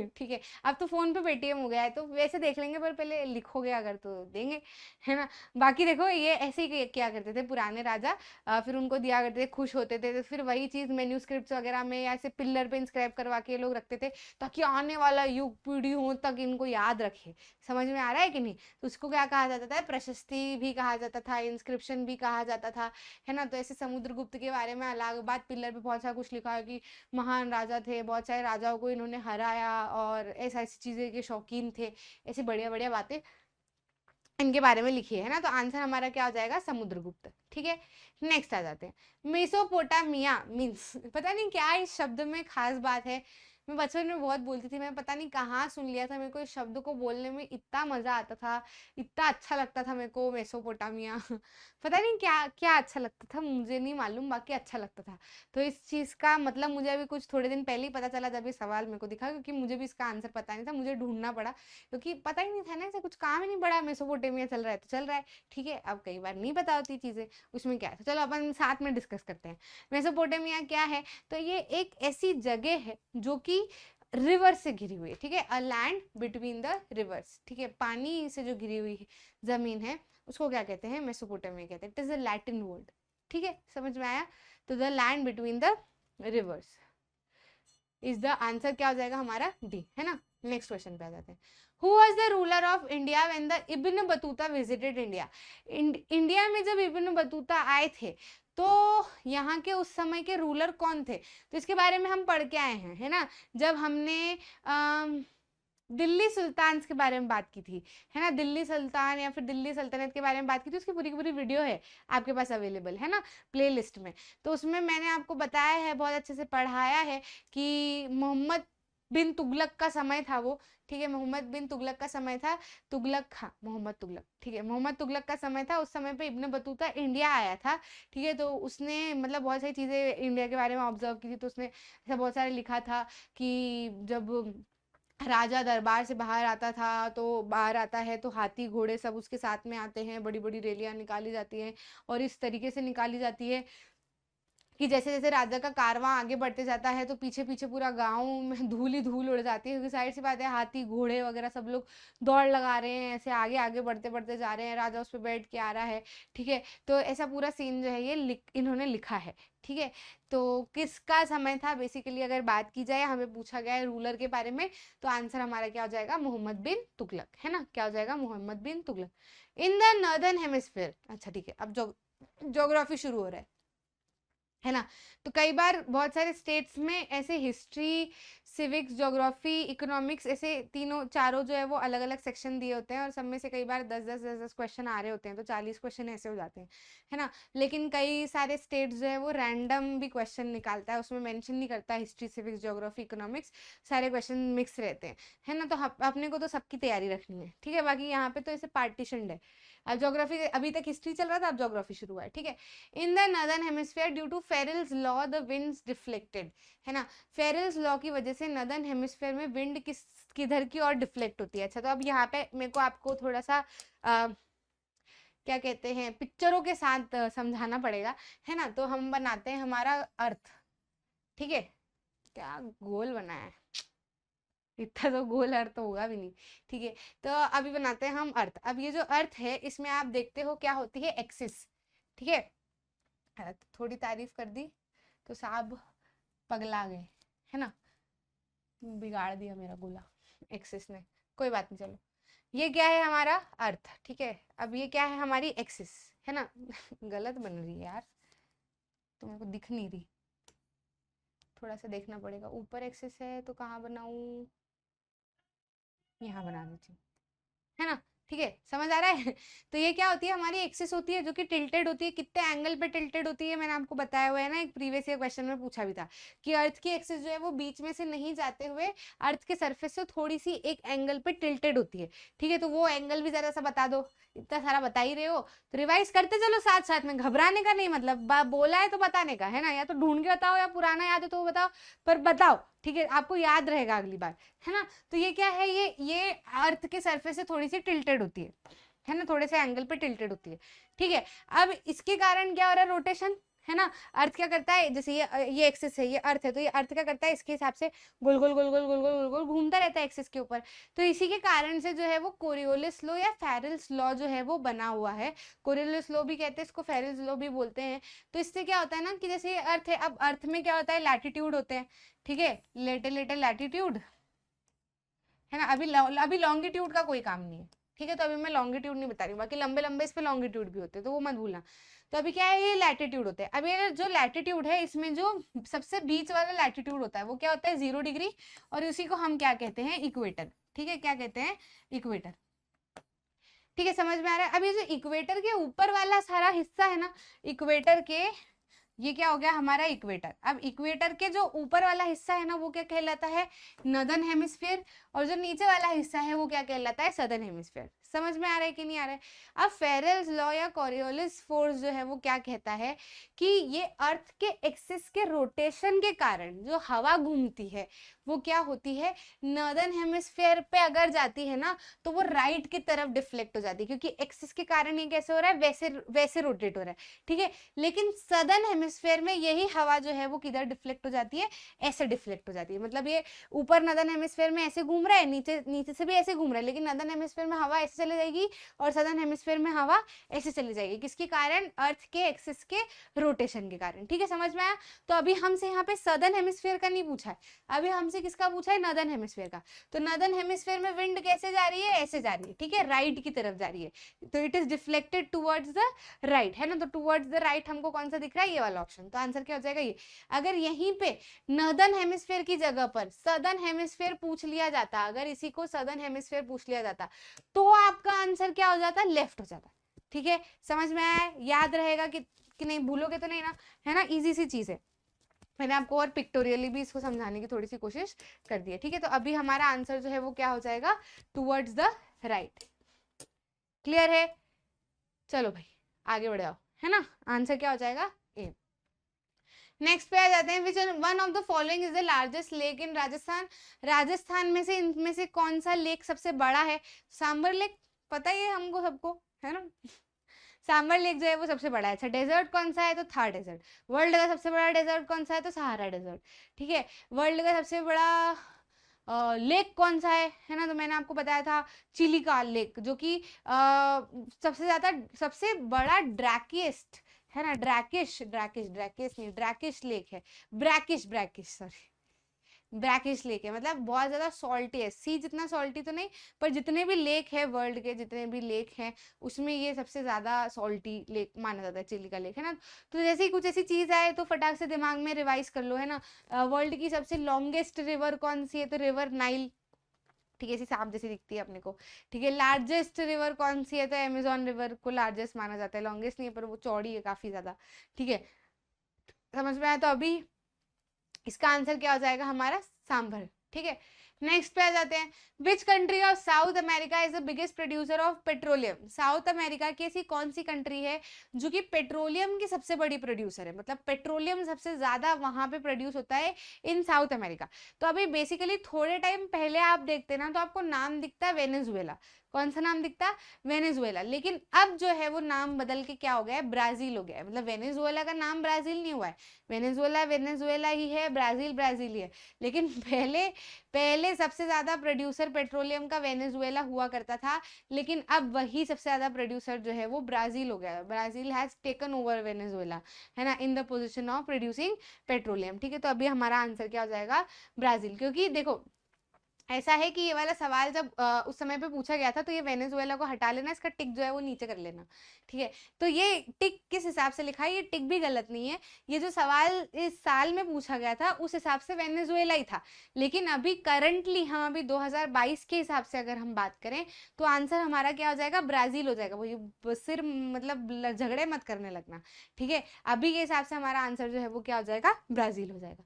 ठीक है, अब तो फोन पे पेटीएम हो गया है, तो वैसे देख लेंगे, पर पहले लिखोगे अगर तो देंगे, है ना। बाकी देखो ये ऐसे ही क्या करते थे पुराने राजा, फिर उनको दिया करते थे, खुश होते थे, तो फिर वही चीज मेन्यूस्क्रिप्ट्स वगैरह में या ऐसे पिल्लर पे इंस्क्राइब करवा के लोग रखते थे, ताकि आने वाला युग पीढ़ियों तक इनको याद रखे। समझ में आ रहा है कि नहीं। तो उसको क्या कहा जाता था, प्रशस्ति भी कहा जाता था, इंस्क्रिप्शन भी कहा जाता था, है ना। तो ऐसे समुद्रगुप्त के बारे में इलाहाबाद पिल्लर पे बहुत सारा कुछ लिखा है कि महान राजा थे, बहुत सारे राजाओं को इन्होंने हराया, और ऐसा ऐसी चीजें के शौकीन थे, ऐसी बढ़िया बढ़िया बातें इनके बारे में लिखी है ना। तो आंसर हमारा क्या हो जाएगा, समुद्रगुप्त। ठीक है, नेक्स्ट आ जाते हैं, मेसोपोटामिया मीन्स, पता नहीं क्या इस शब्द में खास बात है, मैं बचपन में बहुत बोलती थी, मैं पता नहीं कहाँ सुन लिया था, मेरे को इस शब्द को बोलने में इतना मजा आता था, इतना अच्छा लगता था मेरे को मेसोपोटामिया। पता नहीं क्या क्या अच्छा लगता था, मुझे नहीं मालूम, बाकी अच्छा लगता था। तो इस चीज का मतलब मुझे अभी कुछ थोड़े दिन पहले ही पता चला, जब ये सवाल मेरे को दिखा, क्योंकि मुझे भी इसका आंसर पता नहीं था, मुझे ढूंढना पड़ा, क्योंकि पता ही नहीं था ना, ऐसा कुछ काम ही नहीं पड़ा, मेसोपोटामिया चल रहा है तो चल रहा है। ठीक है, अब कई बार नहीं पता होती चीजें, उसमें क्या है, तो चलो अपन साथ में डिस्कस करते हैं। मेसोपोटामिया क्या है, तो ये एक ऐसी जगह है जो कि रिवर से घिरी हुई है। ठीक है, a land between the reverse. ठीक है, पानी से जो घिरी हुई जमीन है उसको क्या कहते हैं, मेसोपोटामिया कहते हैं। It is a Latin word. ठीक है, समझ में आया। तो the land between the reverse. Is the answer क्या हो जाएगा हमारा डी, है ना। नेक्स्ट क्वेश्चन पे आ जाते हैं। Who was the ruler of India when the Ibn Battuta visited India. India में जब इब्न बतूता आए थे तो यहाँ के उस समय के रूलर कौन थे, तो इसके बारे में हम पढ़ के आए हैं, है ना। जब हमने दिल्ली सुल्तान के बारे में बात की थी, है ना, दिल्ली सुल्तान या फिर दिल्ली सल्तनत के बारे में बात की थी, उसकी पूरी की पूरी वीडियो है आपके पास अवेलेबल, है ना, प्लेलिस्ट में। तो उसमें मैंने आपको बताया है, बहुत अच्छे से पढ़ाया है कि मोहम्मद बिन तुगलक का समय था वो, ठीक है, मोहम्मद बिन तुगलक का समय था, तुगलक, हाँ मोहम्मद तुगलक, ठीक है, मोहम्मद तुगलक का समय था। उस समय पे इब्न बतूता इंडिया आया था, ठीक है। तो उसने मतलब बहुत सारी चीज़ें इंडिया के बारे में ऑब्जर्व की थी, तो उसने ऐसा बहुत सारे लिखा था कि जब राजा दरबार से बाहर आता था, तो बाहर आता है तो हाथी घोड़े सब उसके साथ में आते हैं, बड़ी बड़ी रैलियां निकाली जाती हैं, और इस तरीके से निकाली जाती है कि जैसे जैसे राजा का कारवां आगे बढ़ते जाता है तो पीछे पीछे पूरा गांव में धूल ही धूल उड़ जाती है, क्योंकि साइड से बात है हाथी घोड़े वगैरह सब लोग दौड़ लगा रहे हैं, ऐसे आगे आगे बढ़ते बढ़ते जा रहे हैं, राजा उस पर बैठ के आ रहा है, ठीक है। तो ऐसा पूरा सीन जो है ये इन्होंने लिखा है, ठीक है। तो किसका समय था बेसिकली अगर बात की जाए, हमें पूछा गया है रूलर के बारे में, तो आंसर हमारा क्या हो जाएगा, मोहम्मद बिन तुगलक, है ना, क्या हो जाएगा, Mohammad bin Tughlaq. In the northern hemisphere, अच्छा ठीक है, अब ज्योग्राफी शुरू हो रहा है ना। तो कई बार बहुत सारे स्टेट्स में ऐसे हिस्ट्री, सिविक्स, ज्योग्राफी, इकोनॉमिक्स, ऐसे तीनों चारों जो है वो अलग अलग सेक्शन दिए होते हैं, और सब में से कई बार 10-10 क्वेश्चन आ रहे होते हैं, तो 40 क्वेश्चन ऐसे हो जाते हैं, है ना। लेकिन कई सारे स्टेट्स जो है वो रैंडम भी क्वेश्चन निकालता है, उसमें मेंशन नहीं करता हिस्ट्री, सिविक्स, ज्योग्राफी, इकोनॉमिक्स, सारे क्वेश्चन मिक्स रहते हैं, है ना। तो अपने को तो सबकी तैयारी रखनी है, ठीक है। बाकी यहाँ पे तो ऐसे पार्टीशन है। अब ज्योग्राफी, अभी तक हिस्ट्री चल रहा था, अब ज्योग्राफी शुरू हुआ है, ठीक है। In the northern hemisphere due to Ferrel's law the winds deflected, है ना। फेरल्स लॉ की वजह से नॉर्दर्न हेमिस्फीयर में विंड किधर की ओर डिफ्लेक्ट होती है। अच्छा, तो अब यहाँ पे मेरे को आपको थोड़ा सा क्या कहते हैं, पिक्चरों के साथ समझाना पड़ेगा, है ना। तो हम बनाते हैं हमारा अर्थ, ठीक है, क्या गोल बना है, इतना तो गोल अर्थ होगा भी नहीं, ठीक है। तो अभी बनाते हैं हम अर्थ। अब ये जो अर्थ है इसमें आप देखते हो क्या होती है, एक्सिस, ठीक है। थोड़ी तारीफ कर दी तो साहब पगला गए, है ना, बिगाड़ दिया मेरा गोला एक्सिस ने, कोई बात नहीं, चलो। ये क्या है हमारा अर्थ, ठीक है। अब ये क्या है हमारी एक्सिस, है ना। गलत बन रही है यार, तुमको दिख नहीं रही, थोड़ा सा देखना पड़ेगा। ऊपर एक्सिस है तो कहाँ बनाऊं, यहाँ बना देती हूँ, है ना, ठीक है, समझ आ रहा है। तो ये क्या होती है हमारी एक्सिस होती है, जो कि टिल्टेड होती है। कितने एंगल पे टिल्टेड होती है मैंने आपको बताया हुआ है ना, एक प्रीवियस ईयर क्वेश्चन में पूछा भी था कि अर्थ की एक्सिस जो है वो बीच में से नहीं जाते हुए अर्थ के सरफेस से थोड़ी सी एक एंगल पे टिल्टेड होती है, ठीक है। तो वो एंगल भी जरा सा बता दो, इतना सारा बता ही रहे हो तो रिवाइज करते चलो साथ साथ में, घबराने का नहीं, मतलब बोला है तो बताने का, है ना। या तो ढूंढ के बताओ या पुराना याद है तो बताओ, पर बताओ, ठीक है, आपको याद रहेगा अगली बार, है ना। तो ये क्या है, ये अर्थ के सरफेस से थोड़ी सी टिल्टेड होती है ना, थोड़े से एंगल पे टिल्टेड होती है, ठीक है। अब इसके कारण क्या हो रहा है, रोटेशन, है ना। अर्थ क्या करता है, जैसे ये एक्सिस है, ये अर्थ है, तो ये अर्थ क्या करता है, इसके हिसाब से गोल गोल गोल गोल गोल गोल गोल गोल घूमता रहता है एक्सिस के ऊपर। तो इसी के कारण से जो है वो कोरियोलिस लॉ या फेरल्स लॉ जो है वो बना हुआ है। कोरियोलिस लॉ भी कहते हैं इसको, फेरल्स लॉ भी बोलते हैं। तो इससे क्या होता है ना कि जैसे ये अर्थ है, अब अर्थ में क्या होता है, लैटिट्यूड होते हैं, ठीक है, लेटे लेटे लैटिट्यूड, है ना। अभी लॉन्गिट्यूड का कोई काम नहीं है, ठीक है। तो अभी मैं लॉन्गिट्यूड नहीं बता रही हूँ, बाकी लंबे लंबे इस पे लॉन्गिट्यूड भी होते हैं, तो वो मत भूलना। तो अभी क्या है, ये लैटिट्यूड होते हैं। अब ये जो लैटिट्यूड है इसमें जो सबसे बीच वाला लैटिट्यूड होता है वो क्या होता है, 0 डिग्री, और उसी को हम क्या कहते हैं, इक्वेटर, ठीक है, क्या कहते हैं, इक्वेटर, ठीक है, समझ में आ रहा है। अब ये जो इक्वेटर के ऊपर वाला सारा हिस्सा है ना, इक्वेटर के, ये क्या हो गया हमारा इक्वेटर। अब इक्वेटर के जो ऊपर वाला हिस्सा है ना वो क्या कहलाता है, नॉर्दर्न हेमिस्फीयर, और जो नीचे वाला हिस्सा है वो क्या कहलाता है, सदर्न हेमिस्फीयर। समझ में आ रहा है कि नहीं आ रहा है। अब फेरल्स लॉ या कोरियोलिस फोर्स जो है वो क्या कहता है कि ये अर्थ के एक्सिस के रोटेशन के कारण जो हवा घूमती है वो क्या होती है, नॉर्दर्न हेमिस्फीयर पे अगर जाती है ना तो वो राइट की तरफ डिफ्लेक्ट हो जाती है, क्योंकि एक्सिस के कारण ये कैसे हो रहा है, वैसे वैसे रोटेट हो रहा है, ठीक है। लेकिन सदर्न हेमिस्फीयर में यही हवा जो है वो किधर डिफ्लेक्ट हो जाती है, ऐसे डिफ्लेक्ट हो जाती है। मतलब ये ऊपर नॉर्दर्न हेमिस्फीयर में ऐसे घूम रहा है, नीचे नीचे से भी ऐसे घूम रहा है, लेकिन नॉर्दर्न हेमिस्फीयर में हवा ऐसे ऐसे चली जाएगी और सदर्न हेमिस्फीयर में हवा ऐसे चली जाएगी, किसके कारण? अर्थ के एक्सिस के रोटेशन के कारण। ठीक है, समझ में आया? तो अभी हमसे यहाँ पे सदर्न हेमिस्फीयर का नहीं पूछा है, अभी हमसे किसका पूछा है? नॉर्दर्न हेमिस्फीयर का। तो नॉर्दर्न हेमिस्फीयर में विंड कैसे जा रही है? ऐसे जा रही है, ठीक है, राइट की तरफ जा रही है, तो it is deflected towards the right, है ना। तो टुवर्ड्स द राइट हमको कौन सा दिख रहा है? ये वाला ऑप्शन। तो आंसर क्या हो जाएगा? ये। अगर यहीं पे नॉर्दर्न हेमिस्फीयर की जगह पर सदर्न हेमिस्फीयर पूछ लिया जाता, अगर इसी को सदर्न हेमिस्फीयर पूछ लिया जाता, तो आपका आंसर क्या हो जाता? लेफ्ट हो जाता। ठीक है, समझ में आया? याद रहेगा कि नहीं? भूलोगे तो नहीं ना, है ना? इजी सी चीज है, मैंने आपको और पिक्टोरियली भी इसको समझाने की थोड़ी सी कोशिश कर दी है। ठीक है, तो अभी हमारा आंसर जो है वो क्या हो जाएगा? Towards the right. क्लियर है? चलो भाई आगे बढ़ जाओ, है ना। आंसर क्या हो जाएगा? ए। नेक्स्ट पे आ जाते हैं, विच one of the following is the largest lake in Rajasthan. Rajasthan में से इनमें से कौन सा लेक सबसे बड़ा है? सांबर लेक, पता ही है हमको सबको, है ना। सांबर लेक जो है वो सबसे बड़ा है। अच्छा, डेजर्ट कौन सा है? तो थार डेजर्ट। वर्ल्ड का सबसे बड़ा डेजर्ट कौन सा है? तो सहारा डेजर्ट। ठीक है, वर्ल्ड का सबसे बड़ा लेक कौन सा है ना। तो मैंने आपको बताया था चिलिका लेक, जो कि सबसे ज्यादा सबसे बड़ा ड्रैकिएस्ट है ना, ड्रैकिश नहीं, ड्रैकिश लेक है, ब्रैकिश सॉरी, ब्रैकिश लेक है, मतलब बहुत ज्यादा सॉल्टी है। सी जितना सॉल्टी तो नहीं, पर जितने भी लेक है वर्ल्ड के, जितने भी लेक हैं उसमें ये सबसे ज्यादा सॉल्टी लेक माना जाता है, चिलिका लेक, है ना। तो जैसे ही कुछ ऐसी चीज आए तो फटाक से दिमाग में रिवाइज कर लो, है ना। वर्ल्ड की सबसे लॉन्गेस्ट रिवर कौन सी है? तो रिवर नाइल। ठीक है, ऐसी सांप जैसी दिखती है अपने को। ठीक है, लार्जेस्ट रिवर कौन सी है? तो अमेजोन रिवर को लार्जेस्ट माना जाता है, लॉन्गेस्ट नहीं है पर वो चौड़ी है काफी ज्यादा। ठीक है, समझ में आया? तो अभी इसका आंसर क्या हो जाएगा हमारा? सांभर। ठीक है, नेक्स्ट पे आ जाते हैं, which country of south America is the biggest producer of petroleum. South America की ऐसी कौन सी कंट्री है जो कि पेट्रोलियम की सबसे बड़ी प्रोड्यूसर है, मतलब पेट्रोलियम सबसे ज्यादा वहां पे प्रोड्यूस होता है इन साउथ अमेरिका। तो अभी बेसिकली थोड़े टाइम पहले आप देखते ना तो आपको नाम दिखता वेनेजुएला। कौन सा नाम दिखता? वेनेजुएला। लेकिन अब जो है वो नाम बदल के क्या हो गया है? ब्राजील हो गया है। मतलब वेनेजुएला का नाम ब्राजील नहीं हुआ है, वेनेजुएला वेनेजुएला ही है, ब्राजील ब्राजील ही है। लेकिन पहले पहले सबसे ज्यादा प्रोड्यूसर पेट्रोलियम का वेनेजुएला हुआ करता था, लेकिन अब वही सबसे ज्यादा प्रोड्यूसर जो है वो ब्राजील हो गया है। Brazil has taken over Venezuela, है ना, in the position of producing petroleum. ठीक है, तो अभी हमारा आंसर क्या हो जाएगा? ब्राजील। क्योंकि देखो ऐसा है कि ये वाला सवाल जब उस समय पे पूछा गया था तो ये वेनेजुएला को हटा लेना, इसका टिक जो है वो नीचे कर लेना। ठीक है, तो ये टिक किस हिसाब से लिखा है? ये टिक भी गलत नहीं है, ये जो सवाल इस साल में पूछा गया था उस हिसाब से वेनेजुएला ही था। लेकिन अभी करंटली हम अभी 2022 के हिसाब से अगर हम बात करें तो आंसर हमारा क्या हो जाएगा? ब्राजील हो जाएगा। वो सिर मतलब झगड़े मत करने लगना। ठीक है, अभी के हिसाब से हमारा आंसर जो है वो क्या हो जाएगा? ब्राजील हो जाएगा।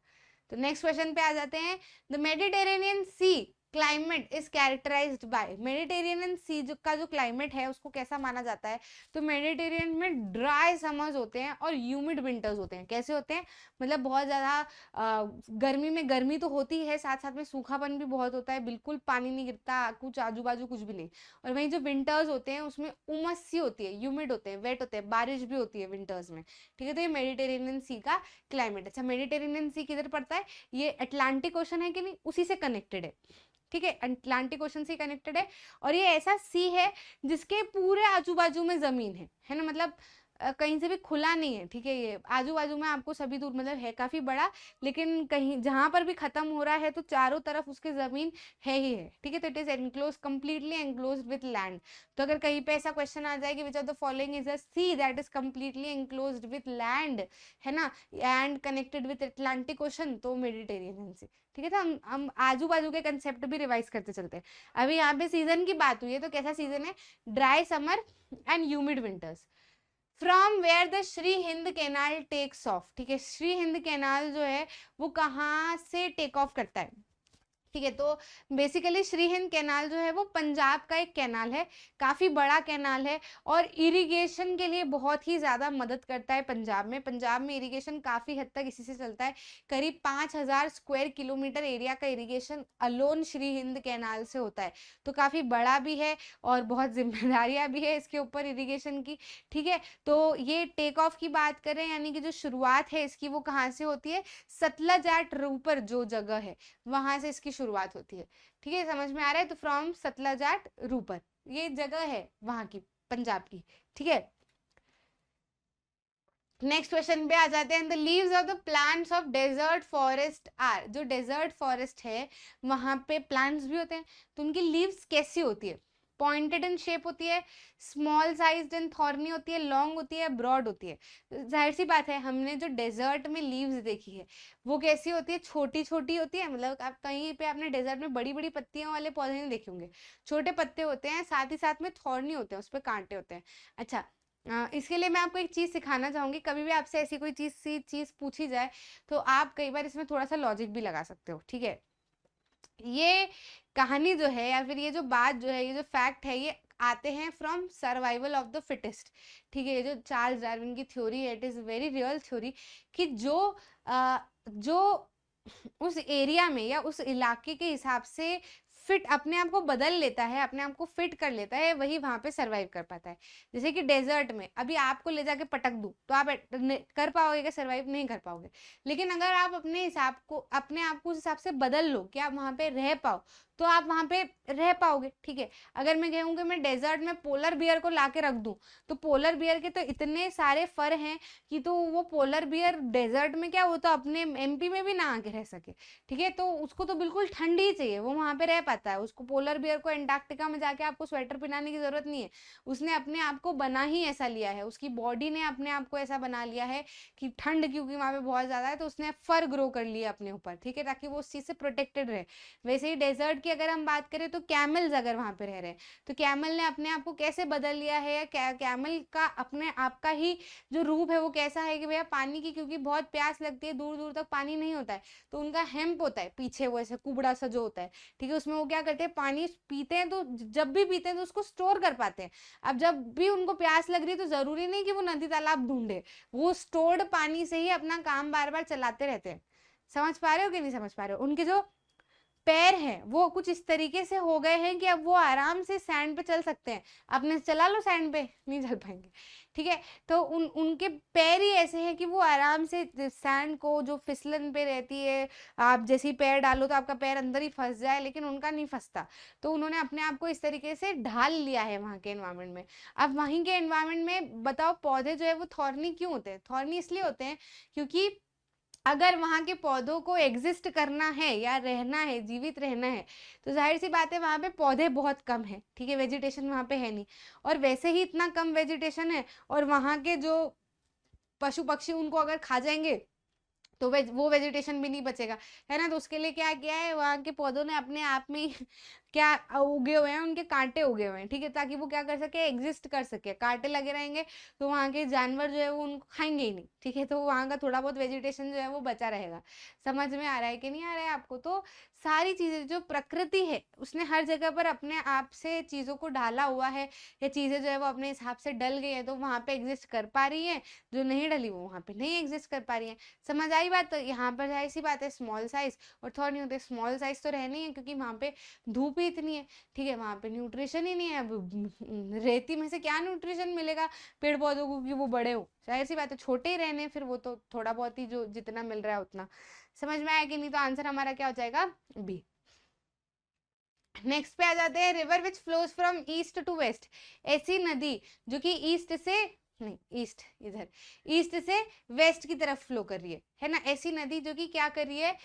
तो नेक्स्ट क्वेश्चन पे आ जाते हैं, the Mediterranean sea climate is characterized by. Mediterranean sea का जो क्लाइमेट है उसको कैसा माना जाता है? तो मेडिटेरियन में ड्राई समर्स होते हैं और ह्यूमिड विंटर्स होते हैं। कैसे होते हैं? मतलब बहुत ज्यादा गर्मी में गर्मी तो होती है, साथ साथ में सूखापन भी बहुत होता है, बिल्कुल पानी नहीं गिरता, कुछ आजू बाजू कुछ भी नहीं। और वहीं जो विंटर्स होते हैं उसमें उमस सी होती है, ह्यूमिड होते हैं, वेट होते हैं, बारिश भी होती है विंटर्स में। ठीक है, तो ये मेडिटेरेनियन सी का क्लाइमेट। अच्छा, मेडिटेरेनियन सी किधर पड़ता है? ये अटलांटिक ओशन है कि नहीं, उसी से कनेक्टेड है। ठीक है, अटलांटिक ओशन से कनेक्टेड है और ये ऐसा सी है जिसके पूरे आजू बाजू में जमीन है ना, मतलब कहीं से भी खुला नहीं है। ठीक है, ये आजू बाजू में आपको सभी दूर मतलब है काफी बड़ा, लेकिन कहीं जहां पर भी खत्म हो रहा है तो चारों तरफ उसके जमीन है ही है। ठीक है, तो it is enclose, completely enclose with land. तो अगर कहीं पे ऐसा क्वेश्चन आ जाए कि which of the following is a see that is completely enclose with land, है ना, and connected with Atlantic ocean, तो मेडिटेरेनियन सी। ठीक है, तो हम आजू बाजू के कंसेप्ट भी रिवाइज करते चलते हैं। अभी यहाँ पे सीजन की बात हुई है तो कैसा सीजन है? Dry summer and humid winters. From where the Sirhind canal takes off. ठीक है, श्री हिंद कैनाल जो है वो कहाँ से टेक ऑफ करता है? ठीक है, तो बेसिकली श्री हिंद कैनाल जो है वो पंजाब का एक कैनाल है, काफी बड़ा कैनाल है और इरिगेशन के लिए बहुत ही ज्यादा मदद करता है पंजाब में। पंजाब में इरिगेशन काफी हद तक इसी से चलता है, करीब 5000 स्क्वायर किलोमीटर एरिया का irrigation alone Shri Hind canal से होता है। तो काफी बड़ा भी है और बहुत जिम्मेदारियां भी है इसके ऊपर इरिगेशन की। ठीक है, तो ये टेक ऑफ की बात करें यानी कि जो शुरुआत है इसकी वो कहाँ से होती है? सतलज एट रूपर जो जगह है वहां से इसकी शुरुआत होती है। ठीक है, समझ में आ रहा है? तो फ्रॉम सतलज एट रूपर। ये जगह है वहां की, पंजाब की, ठीक है। नेक्स्ट क्वेश्चन पे आ जाते हैं। The leaves of the plants of desert forest are, जो डेजर्ट फॉरेस्ट है वहां पे प्लांट्स भी होते हैं, तो उनकी लीव्स कैसी होती है? पॉइंटेड इन शेप होती है, स्मॉल साइज्ड एंड थॉर्नी होती है, लॉन्ग होती है, ब्रॉड होती है। जाहिर सी बात है, हमने जो डेजर्ट में लीव्स देखी है वो कैसी होती है? छोटी छोटी होती है, मतलब आप कहीं पे आपने डेजर्ट में बड़ी बड़ी पत्तियों वाले पौधे नहीं देखे होंगे, छोटे पत्ते होते हैं, साथ ही साथ में थॉर्नी होते हैं, उस पर कांटे होते हैं। अच्छा, इसके लिए मैं आपको एक चीज सिखाना चाहूंगी। कभी भी आपसे ऐसी कोई चीज पूछी जाए तो आप कई बार इसमें थोड़ा सा लॉजिक भी लगा सकते हो, ठीक है। ये कहानी जो है या फिर ये जो बात जो है, ये जो फैक्ट है, ये आते हैं from survival of the fittest, ठीक है। ये जो चार्ल्स डार्विन की थ्योरी है, it is very real theory, कि जो उस एरिया में या उस इलाके के हिसाब से फिट अपने आप को बदल लेता है, अपने आप को फिट कर लेता है, वही वहां पे सरवाइव कर पाता है। जैसे कि डेजर्ट में अभी आपको ले जाके पटक दूं तो आप कर पाओगे क्या सरवाइव? नहीं कर पाओगे। लेकिन अगर आप अपने हिसाब को, अपने आप को उस हिसाब से बदल लो कि आप वहां पे रह पाओ, तो आप वहां पे रह पाओगे, ठीक है। अगर मैं कहूँ कि मैं डेजर्ट में पोलर बियर को लाके रख दूं, तो पोलर बियर के तो इतने सारे फर हैं कि तो वो पोलर बियर डेजर्ट में क्या, वो तो अपने एमपी में भी ना आके रह सके, ठीक है। तो उसको तो बिल्कुल ठंड ही चाहिए, वो वहां पे रह पाता है। उसको पोलर बियर को एंटार्क्टिका में जाके आपको स्वेटर पहनाने की जरूरत नहीं है, उसने अपने आप को बना ही ऐसा लिया है, उसकी बॉडी ने अपने आप को ऐसा बना लिया है कि ठंड क्योंकि वहां पे बहुत ज्यादा है तो उसने फर ग्रो कर लिया अपने ऊपर, ठीक है, ताकि वो उस चीज से प्रोटेक्टेड रहे। वैसे ही डेजर्ट की अगर हम बात करें तो कैमल्स अगर वहां पे रह रहे हैं, तो कैमल ने अपने आप को कैसे बदल लिया है? कैमल का अपने आप का ही जो रूप है वो कैसा है कि भैया पानी की, क्योंकि बहुत प्यास लगती है, दूर दूर तक पानी नहीं होता है, तो उनका हेम्प होता है पीछे, वो ऐसे कुबड़ा सा जो होता है, ठीक है, उसमें वो क्या करते हैं, पानी पीते हैं, तो जब भी पीते हैं तो उसको स्टोर कर पाते हैं। अब जब भी उनको प्यास लग रही है तो जरूरी नहीं कि वो नदी तालाब ढूंढे, वो स्टोर्ड पानी से ही अपना काम बार बार चलाते रहते हैं। समझ पा रहे हो कि नहीं समझ पा रहे हो? उनके जो पैर हैं वो कुछ इस तरीके से हो गए हैं कि अब वो आराम से सैंड पे चल सकते हैं। आपने चला लो सैंड पे, नहीं चल पाएंगे, ठीक है। तो उनके पैर ही ऐसे हैं कि वो आराम से सैंड को, जो फिसलन पे रहती है, आप जैसे ही पैर डालो तो आपका पैर अंदर ही फंस जाए, लेकिन उनका नहीं फंसता। तो उन्होंने अपने आप को इस तरीके से ढाल लिया है वहां के एनवायरमेंट में। अब वहीं के एनवायरमेंट में बताओ, पौधे जो है वो थॉर्नी क्यों होते हैं? थॉर्नी इसलिए होते हैं क्योंकि अगर वहां के पौधों को एग्जिस्ट करना है या रहना है, जीवित रहना है, तो जाहिर सी बात है वहां पे पौधे बहुत कम है, ठीक है, वेजिटेशन वहां पे है नहीं। और वैसे ही इतना कम वेजिटेशन है, और वहां के जो पशु पक्षी उनको अगर खा जाएंगे तो वो वेजिटेशन भी नहीं बचेगा, है ना। तो उसके लिए क्या किया है, वहां के पौधों ने अपने आप में ही क्या उगे हुए हैं, उनके कांटे उगे हुए हैं, ठीक है, ताकि वो क्या कर सके, एग्जिस्ट कर सके। कांटे लगे रहेंगे तो वहां के जानवर जो है वो उनको खाएंगे ही नहीं, ठीक है, तो वहां का थोड़ा बहुत वेजिटेशन जो है वो बचा रहेगा। समझ में आ रहा है कि नहीं आ रहा है आपको? तो सारी चीजें जो प्रकृति है उसने हर जगह पर अपने आप से चीजों को ढाला हुआ है, या चीजें जो है वो अपने हिसाब से डल गई है तो वहां पे एग्जिस्ट कर पा रही है, जो नहीं डली वो वहां पे नहीं एग्जिस्ट कर पा रही है। समझ आई बात? तो यहाँ पर जाहिर सी बात है स्मॉल साइज और थॉर्नी होते हैं। स्मॉल साइज तो रहनी है क्योंकि वहां पे धूप ही इतनी है, ठीक है, वहां पे न्यूट्रिशन ही नहीं है। अब रेती में से क्या न्यूट्रिशन मिलेगा पेड़ पौधों को कि वो बड़े हो? जाहिर सी बात है छोटे ही रहने, फिर वो तो थोड़ा बहुत ही जो जितना मिल रहा है उतना। समझ में आया कि नहीं? तो आंसर हमारा क्या हो जाएगा? बी। नेक्स्ट पे आ जाते हैं। River which flows from east to west, ऐसी नदी जो कि ईस्ट से, नहीं ईस्ट इधर, ईस्ट से वेस्ट की तरफ फ्लो कर रही है ना, ऐसी नदी जो कि क्या कर रही है,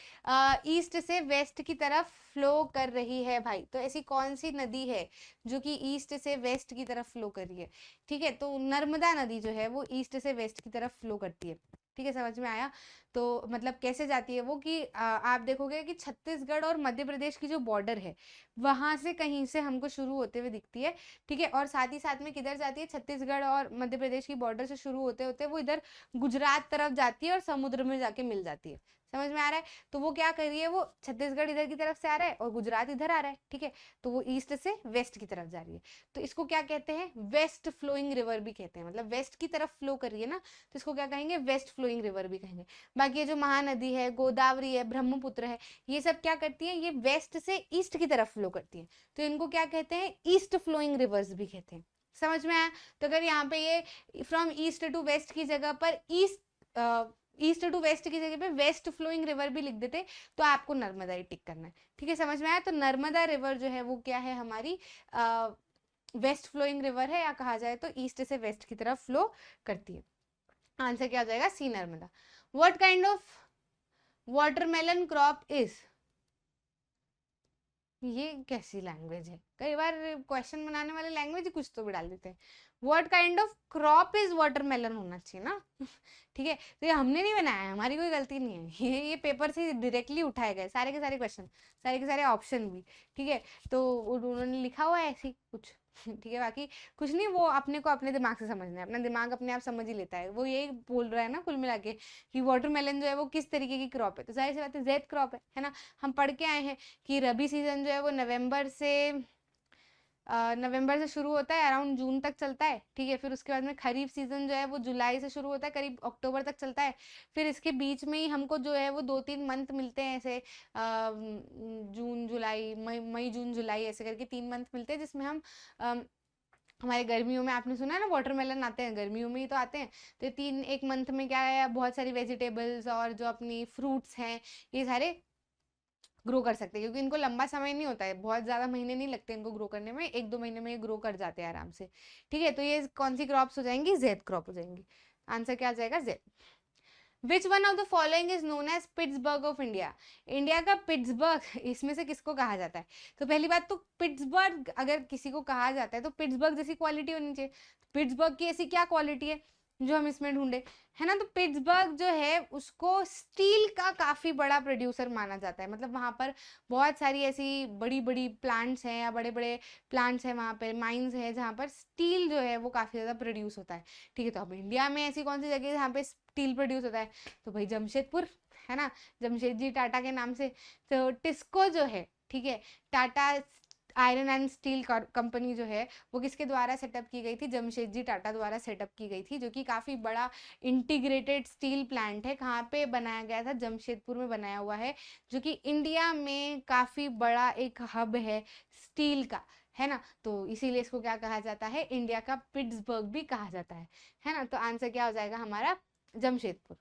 ईस्ट से वेस्ट की तरफ फ्लो कर रही है भाई। तो ऐसी कौन सी नदी है जो कि ईस्ट से वेस्ट की तरफ फ्लो कर रही है? ठीक है, तो नर्मदा नदी जो है वो ईस्ट से वेस्ट की तरफ फ्लो करती है, ठीक है, समझ में आया? तो मतलब कैसे जाती है वो कि आप देखोगे कि छत्तीसगढ़ और मध्य प्रदेश की जो बॉर्डर है वहां से कहीं से हमको शुरू होते हुए दिखती है, ठीक है। और साथ ही साथ में किधर जाती है, छत्तीसगढ़ और मध्य प्रदेश की बॉर्डर से शुरू होते होते वो इधर गुजरात तरफ जाती है और समुद्र में जाके मिल जाती है। समझ में आ रहा है? तो वो क्या कर रही है, वो छत्तीसगढ़ इधर की तरफ से आ रहा है और गुजरात इधर आ रहा है, ठीक है, तो वो ईस्ट से वेस्ट की तरफ जा रही है। तो इसको क्या कहते हैं, वेस्ट फ्लोइंग रिवर भी कहते हैं, मतलब वेस्ट की तरफ फ्लो कर रही है ना, तो इसको क्या कहेंगे, वेस्ट फ्लोइंग रिवर भी कहेंगे। बाकी ये जो महानदी है, गोदावरी है, ब्रह्मपुत्र है, ये सब क्या करती है, ये वेस्ट से ईस्ट की तरफ फ्लो करती है, तो इनको क्या कहते हैं, ईस्ट फ्लोइंग रिवर्स भी कहते हैं। समझ में आया? तो अगर यहाँ पे ये फ्रॉम ईस्ट टू वेस्ट की जगह पर ईस्ट टू वेस्ट की जगह पे वेस्ट फ्लोइंग रिवर भी लिख देते तो आपको नर्मदा ही टिक करना है, ठीक है, समझ में आया? तो नर्मदा रिवर जो है वो क्या है, हमारी वेस्ट फ्लोइंग रिवर है, या कहा जाए तो ईस्ट से वेस्ट की तरफ फ्लो करती है। आंसर क्या हो जाएगा? C Narmada. What kind of watermelon crop is, ये कैसी लैंग्वेज है? कई बार क्वेश्चन बनाने वाले लैंग्वेज ही कुछ तो भी डाल देते हैं। What kind of crop is watermelon होना चाहिए ना। ठीक है, तो ये हमने नहीं बनाया है, हमारी कोई गलती नहीं है, ये पेपर से डायरेक्टली उठाए गए सारे के सारे क्वेश्चन, सारे के सारे ऑप्शन भी। ठीक है, तो उन्होंने लिखा हुआ है ऐसे ही कुछ। ठीक है, बाकी कुछ नहीं, वो अपने को अपने दिमाग से समझना है, अपना दिमाग अपने आप समझ ही लेता है। वो यही बोल रहा है ना कुल मिला के कि वाटरमेलन जो है वो किस तरीके की क्रॉप है, तो जाहिर सी बात है जेड क्रॉप है ना। हम पढ़ के आए हैं कि रबी सीजन जो है वो नवंबर से शुरू होता है, अराउंड जून तक चलता है। ठीक है, फिर उसके बाद में खरीफ सीजन जो है वो जुलाई से शुरू होता है, करीब अक्टूबर तक चलता है। फिर इसके बीच में ही हमको जो है वो 2-3 मंथ मिलते हैं, ऐसे जून जुलाई मई जून जुलाई ऐसे करके 3 मंथ मिलते हैं, जिसमें हम हमारे गर्मियों में आपने सुना है ना वाटरमेलन आते हैं, गर्मियों में ही तो आते हैं। तो 1 मंथ में क्या है, बहुत सारी वेजिटेबल्स और जो अपनी फ्रूट्स हैं ये सारे ग्रो कर सकते हैं, क्योंकि इनको लंबा समय नहीं होता है, बहुत ज़्यादा महीने नहीं लगते इनको ग्रो करने में, 1-2 महीने में ये ग्रो कर जाते हैं आराम से। ठीक है, तो ये कौन सी क्रॉप्स हो जाएंगी? जेड क्रॉप हो जाएंगी। आंसर क्या आ जाएगा? Z. Which one of the following is known as Pittsburgh of India? India का पिट्सबर्ग इसमें से किसको कहा जाता है? तो पहली बात तो पिट्सबर्ग अगर किसी को कहा जाता है तो पिट्सबर्ग जैसी क्वालिटी होनी चाहिए। पिट्सबर्ग की ऐसी क्या क्वालिटी है जो हम इसमें ढूंढे, है ना? तो पिट्सबर्ग जो है उसको स्टील का काफी बड़ा प्रोड्यूसर माना जाता है, मतलब वहां पर बहुत सारी ऐसी बड़ी बड़ी प्लांट्स हैं या बड़े बड़े प्लांट्स हैं, वहां पर माइंस है जहाँ पर स्टील जो है वो काफी ज्यादा प्रोड्यूस होता है। ठीक है, तो अब इंडिया में ऐसी कौन सी जगह है जहाँ पे स्टील प्रोड्यूस होता है? तो भाई जमशेदपुर, है ना, जमशेदजी टाटा के नाम से। तो टिस्को जो है, ठीक है, Tata iron and steel company जो है वो किसके द्वारा सेटअप की गई थी? जमशेदजी टाटा द्वारा सेटअप की गई थी, जो कि काफ़ी बड़ा इंटीग्रेटेड स्टील प्लांट है। कहाँ पे बनाया गया था? जमशेदपुर में बनाया हुआ है, जो कि इंडिया में काफ़ी बड़ा एक हब है स्टील का, है ना। तो इसीलिए इसको क्या कहा जाता है? इंडिया का पिट्सबर्ग भी कहा जाता है ना। तो आंसर क्या हो जाएगा हमारा? जमशेदपुर।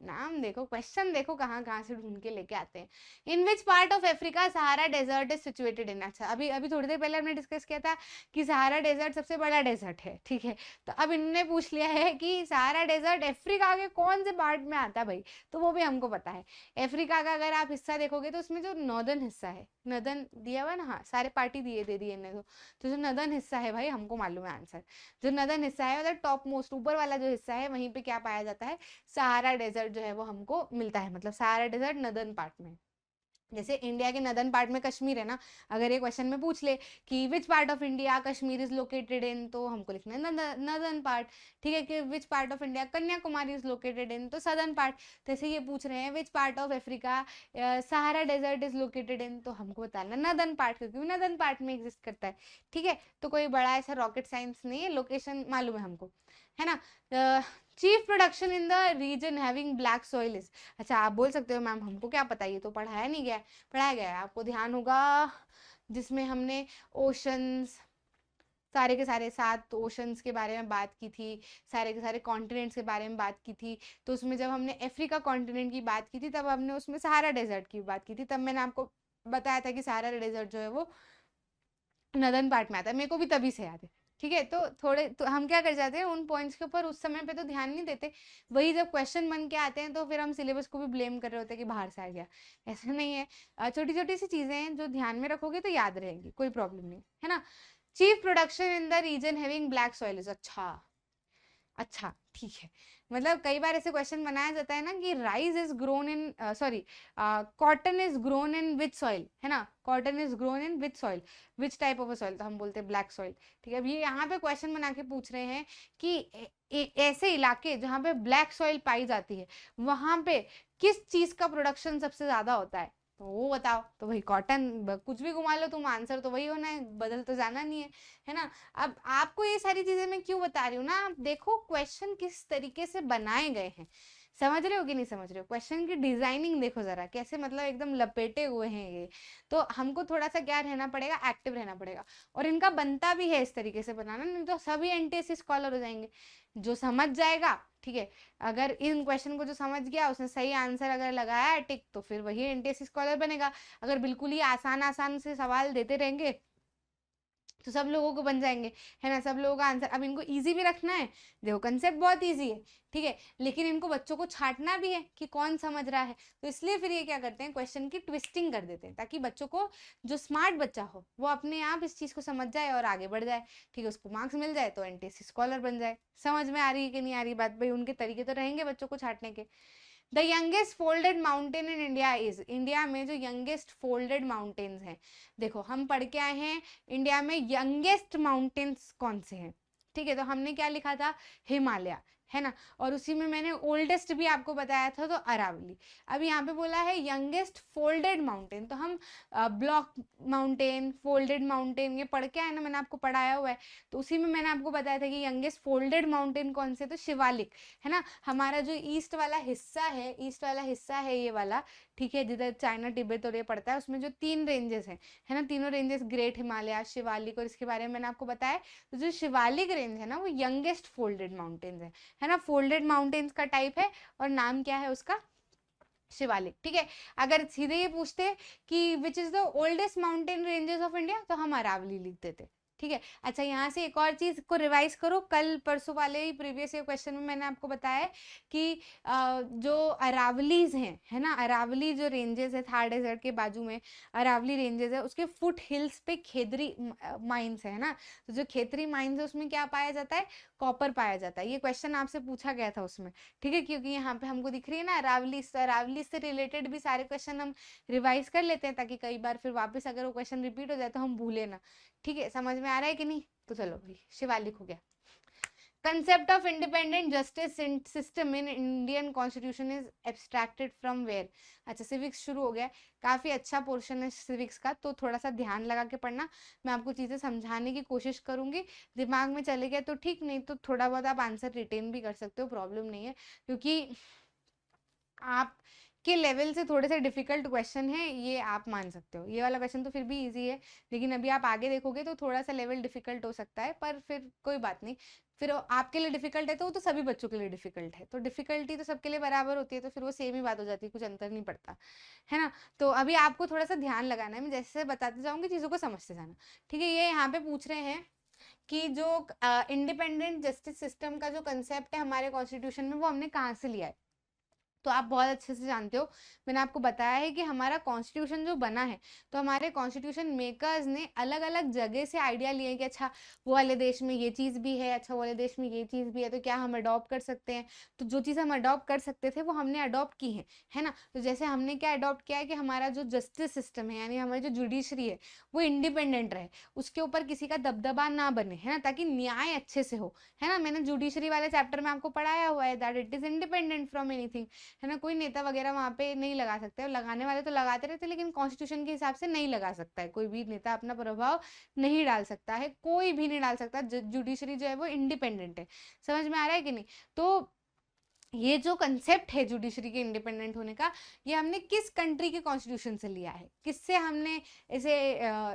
नाम देखो, क्वेश्चन देखो कहाँ कहाँ से ढूंढ के लेके आते हैं। In which part of Africa Sahara desert is situated in? अच्छा, अभी अभी थोड़ी देर पहले हमने डिस्कस किया था कि सहारा डेजर्ट सबसे बड़ा डेजर्ट है। ठीक है, तो अब इन्होंने पूछ लिया है कि सहारा डेजर्ट अफ्रीका के कौन से पार्ट में आता है भाई, तो वो भी हमको पता है। अफ्रीका का अगर आप हिस्सा देखोगे तो उसमें जो नॉर्दर्न हिस्सा है, नॉर्दर्न दिया हुआ है ना, हाँ सारे पार्टी दे दिए इन्हें। तो जो नॉर्दर्न हिस्सा है भाई हमको मालूम है आंसर। जो नॉर्दर्न हिस्सा है मतलब टॉप मोस्ट ऊपर वाला जो हिस्सा है, वहीं पे क्या पाया जाता है? सहारा डेजर्ट जो है वो हमको मिलता है, मतलब सहारा डेजर्ट नदर्न पार्ट में। जैसे इंडिया के नदर्न पार्ट में कश्मीर है ना, अगर ये क्वेश्चन में पूछ ले कि which part of India Kashmir is located in, तो हमको लिखना है नदर्न पार्ट। ठीक है, कि which part of India Kanyakumari is located in, तो सदर्न पार्ट। जैसे ये पूछ रहे हैं which part of Africa Sahara desert is located in, तो हमको बताना नदर्न पार्ट, क्योंकि नदर्न पार्ट में एग्जिस्ट करता है। ठीक है, तो कोई बड़ा ऐसा रॉकेट साइंस नहीं है, लोकेशन मालूम है हमको, है ना। Chief production in the region having black soil is? अच्छा, आप बोल सकते हो मैम हमको क्या पता, ये तो पढ़ाया नहीं गया। पढ़ाया गया है, आपको ध्यान होगा, जिसमें हमने ओशंस, सारे के सारे 7 ओशंस के बारे में बात की थी, सारे के सारे कॉन्टिनेंट्स के बारे में बात की थी। तो उसमें जब हमने अफ्रीका कॉन्टिनेंट की बात की थी तब हमने उसमें सहारा डेजर्ट की बात की थी, तब मैंने आपको बताया था कि सहारा डेजर्ट जो है वो नदर्न पार्ट में आता है, मेरे को भी तभी से याद है। ठीक है, तो थोड़े तो हम क्या कर जाते हैं उन पॉइंट्स के ऊपर उस समय पे तो ध्यान नहीं देते, वही जब क्वेश्चन बन के आते हैं तो फिर हम सिलेबस को भी ब्लेम कर रहे होते हैं कि बाहर से आ गया। ऐसा नहीं है, छोटी छोटी सी चीजें हैं जो ध्यान में रखोगे तो याद रहेंगी, कोई प्रॉब्लम नहीं है ना। Chief production in the region having black soil is? अच्छा अच्छा, ठीक है, मतलब कई बार ऐसे क्वेश्चन बनाया जाता है ना कि rice is grown in sorry cotton is grown in which soil, है ना, cotton is grown in which soil, which type of a soil, तो हम बोलते हैं ब्लैक सॉइल। ठीक है, अब ये यहाँ पे क्वेश्चन बना के पूछ रहे हैं कि ऐसे इलाके जहाँ पे ब्लैक सॉइल पाई जाती है वहां पे किस चीज का प्रोडक्शन सबसे ज्यादा होता है, तो वो बताओ। तो भाई कॉटन, कुछ भी घुमा लो तुम, आंसर तो वही होना है, बदल तो जाना नहीं है ना। अब आपको ये सारी चीजें मैं क्यों बता रही हूँ ना, आप देखो क्वेश्चन किस तरीके से बनाए गए हैं, समझ रहे हो कि नहीं समझ रहे हो? क्वेश्चन की डिजाइनिंग देखो जरा कैसे, मतलब एकदम लपेटे हुए हैं ये। तो हमको थोड़ा सा क्या रहना पड़ेगा, एक्टिव रहना पड़ेगा, और इनका बनता भी है इस तरीके से बनाना, नहीं तो सभी एनटीएससी स्कॉलर हो जाएंगे। जो समझ जाएगा, ठीक है, अगर इन क्वेश्चन को जो समझ गया उसने सही आंसर अगर लगाया है टिक, तो फिर वही एनटीएससी स्कॉलर बनेगा। अगर बिल्कुल ही आसान आसान से सवाल देते रहेंगे तो सब लोगों को बन जाएंगे, है ना, सब लोगों का आंसर। अब इनको इजी भी रखना है, देखो कंसेप्ट बहुत इजी है, ठीक है, लेकिन इनको बच्चों को छांटना भी है कि कौन समझ रहा है, तो इसलिए फिर ये क्या करते हैं, क्वेश्चन की ट्विस्टिंग कर देते हैं, ताकि बच्चों को, जो स्मार्ट बच्चा हो वो अपने आप इस चीज़ को समझ जाए और आगे बढ़ जाए, ठीक है, उसको मार्क्स मिल जाए तो एनटीएससी स्कॉलर बन जाए। समझ में आ रही है कि नहीं आ रही बात भाई? उनके तरीके तो रहेंगे बच्चों को छांटने के। The youngest folded mountain in India is, India में जो यंगेस्ट फोल्डेड माउंटेन्स हैं, देखो हम पढ़ के आए हैं इंडिया में यंगेस्ट माउंटेन्स कौन से हैं, ठीक है, तो हमने क्या लिखा था, हिमालय, है ना, और उसी में मैंने ओल्डेस्ट भी आपको बताया था तो अरावली। अब यहाँ पे बोला है यंगेस्ट फोल्डेड माउंटेन, तो हम ब्लॉक माउंटेन, फोल्डेड माउंटेन ये पढ़ के आए ना, मैंने आपको पढ़ाया हुआ है, तो उसी में मैंने आपको बताया था कि यंगेस्ट फोल्डेड माउंटेन कौन से, तो शिवालिक, है ना, हमारा जो ईस्ट वाला हिस्सा है, ईस्ट वाला हिस्सा है ये वाला, ठीक है, जिधर चाइना तिब्बत और ये पड़ता है, उसमें जो 3 रेंजेस हैं, है ना, तीनों रेंजेस ग्रेट हिमालय, शिवालिक, और इसके बारे में मैंने आपको बताया। तो जो शिवालिक रेंज है ना वो यंगेस्ट फोल्डेड माउंटेन्स है ना, फोल्डेड माउंटेन्स का टाइप है और नाम क्या है उसका, शिवालिक, ठीक है। अगर सीधे ये पूछते कि which is the oldest mountain ranges of India, तो हम अरावली लिख देते, ठीक है। अच्छा, यहाँ से एक और चीज को रिवाइज करो, कल परसों वाले ही प्रीवियस ईयर क्वेश्चन में मैंने आपको बताया कि जो अरावलीज हैं, है ना, अरावली जो रेंजेस है थार डेजर्ट के बाजू में अरावली रेंजेस है, उसके फुट हिल्स पे खेतरी माइंस है ना, तो जो खेतरी माइंस है उसमें क्या पाया जाता है, कॉपर पाया जाता है। ये क्वेश्चन आपसे पूछा गया था उसमें, ठीक है, क्योंकि यहाँ पे हमको दिख रही है ना अरावली, तो अरावली से रिलेटेड भी सारे क्वेश्चन हम रिवाइज कर लेते हैं, ताकि कई बार फिर वापस अगर वो क्वेश्चन रिपीट हो जाए तो हम भूले ना, ठीक है। समझ में आ रहा है कि नहीं? तो चलो भाई, शिवालिक हो गया। Concept of independent justice system in Indian constitution is abstracted from where. अच्छा, सिविक्स शुरू हो गया, काफी अच्छा पोर्शन है सिविक्स का, तो थोड़ा सा ध्यान लगा के पढ़ना, मैं आपको चीजें समझाने की कोशिश करूंगी, दिमाग में चले गया तो ठीक, नहीं तो थोड़ा बहुत आप आंसर रिटेन भी कर सकते हो, प्रॉब्लम नहीं है, क्योंकि आप के लेवल से थोड़े से डिफिकल्ट क्वेश्चन है ये, आप मान सकते हो, ये वाला क्वेश्चन तो फिर भी इजी है, लेकिन अभी आप आगे देखोगे तो थोड़ा सा लेवल डिफिकल्ट हो सकता है, पर फिर कोई बात नहीं, फिर आपके लिए डिफिकल्ट है तो वो तो सभी बच्चों के लिए डिफिकल्ट है, तो डिफिकल्टी तो सबके लिए बराबर होती है, तो फिर वो सेम ही बात हो जाती है, कुछ अंतर नहीं पड़ता, है ना। तो अभी आपको थोड़ा सा ध्यान लगाना है, मैं जैसे बताते जाऊंगी चीज़ों को समझते जाना, ठीक है। ये यहाँ पे पूछ रहे हैं कि जो इंडिपेंडेंट जस्टिस सिस्टम का जो कंसेप्ट है हमारे कॉन्स्टिट्यूशन में, वो हमने कहाँ से लिया है, तो आप बहुत अच्छे से जानते हो, मैंने आपको बताया है कि हमारा कॉन्स्टिट्यूशन जो बना है, तो हमारे कॉन्स्टिट्यूशन मेकर्स ने अलग अलग जगह से आइडिया लिए कि अच्छा वो वाले देश में ये चीज़ भी है, अच्छा वो वाले देश में ये चीज़ भी है, तो क्या हम अडॉप्ट कर सकते हैं, तो जो चीज़ हम अडॉप्ट कर सकते थे वो हमने अडॉप्ट की है ना। तो जैसे हमने क्या अडॉप्ट किया है कि हमारा जो जस्टिस सिस्टम है, यानी हमारी जो जुडिशरी है वो इंडिपेंडेंट रहे, उसके ऊपर किसी का दबदबा ना बने, है ना, ताकि न्याय अच्छे से हो, है ना। मैंने जुडिशरी वाले चैप्टर में आपको पढ़ाया हुआ है that it is independent from anything, है ना, कोई नेता वगैरह वहां पे नहीं लगा सकते, लगाने वाले तो लगाते रहते, लेकिन कॉन्स्टिट्यूशन के हिसाब से नहीं लगा सकता है, कोई भी नेता अपना प्रभाव नहीं डाल सकता है, कोई भी नहीं डाल सकता, जुडिशरी जो है वो इंडिपेंडेंट है। समझ में आ रहा है कि नहीं? तो ये जो कंसेप्ट है जुडिशरी के इंडिपेंडेंट होने का, ये हमने किस कंट्री के कॉन्स्टिट्यूशन से लिया है, किससे हमने इसे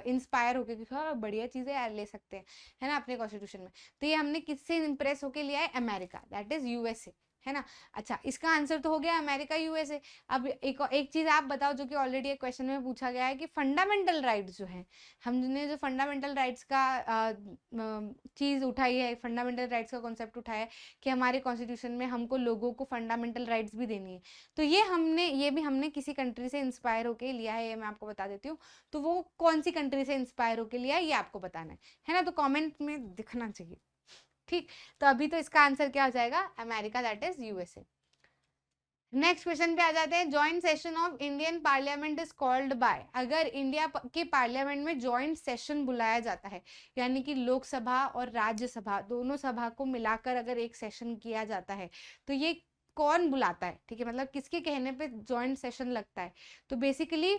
इंस्पायर होके, हाँ बढ़िया चीजें यार ले सकते हैं, है ना, अपने कॉन्स्टिट्यूशन में, तो ये हमने किससे इंप्रेस होके लिया है, अमेरिका, दैट इज यूएसए, है ना। अच्छा, इसका आंसर तो हो गया अमेरिका यूएसए। अब एक चीज आप बताओ, जो कि ऑलरेडी एक क्वेश्चन में पूछा गया है, कि फंडामेंटल राइट्स जो है, हमने जो फंडामेंटल राइट्स का चीज उठाई है, फंडामेंटल राइट्स का कॉन्सेप्ट उठाया है कि हमारे कॉन्स्टिट्यूशन में हमको लोगों को फंडामेंटल राइट्स भी देनी है, तो ये भी हमने किसी कंट्री से इंस्पायर होके लिया है, ये मैं आपको बता देती हूँ। तो वो कौन सी कंट्री से इंस्पायर होके लिया है ये आपको बताना है ना, तो कमेंट में दिखना चाहिए, ठीक। तो अभी तो इसका आंसर क्या हो जाएगा, America, that is USA. Next question पे आ जाते हैं, joint session of Indian parliament is called by, अगर इंडिया के पार्लियामेंट में जॉइंट सेशन बुलाया जाता है, यानी कि लोकसभा और राज्यसभा दोनों सभा को मिलाकर अगर एक सेशन किया जाता है, तो ये कौन बुलाता है, ठीक है, मतलब किसके कहने पे जॉइंट सेशन लगता है, तो बेसिकली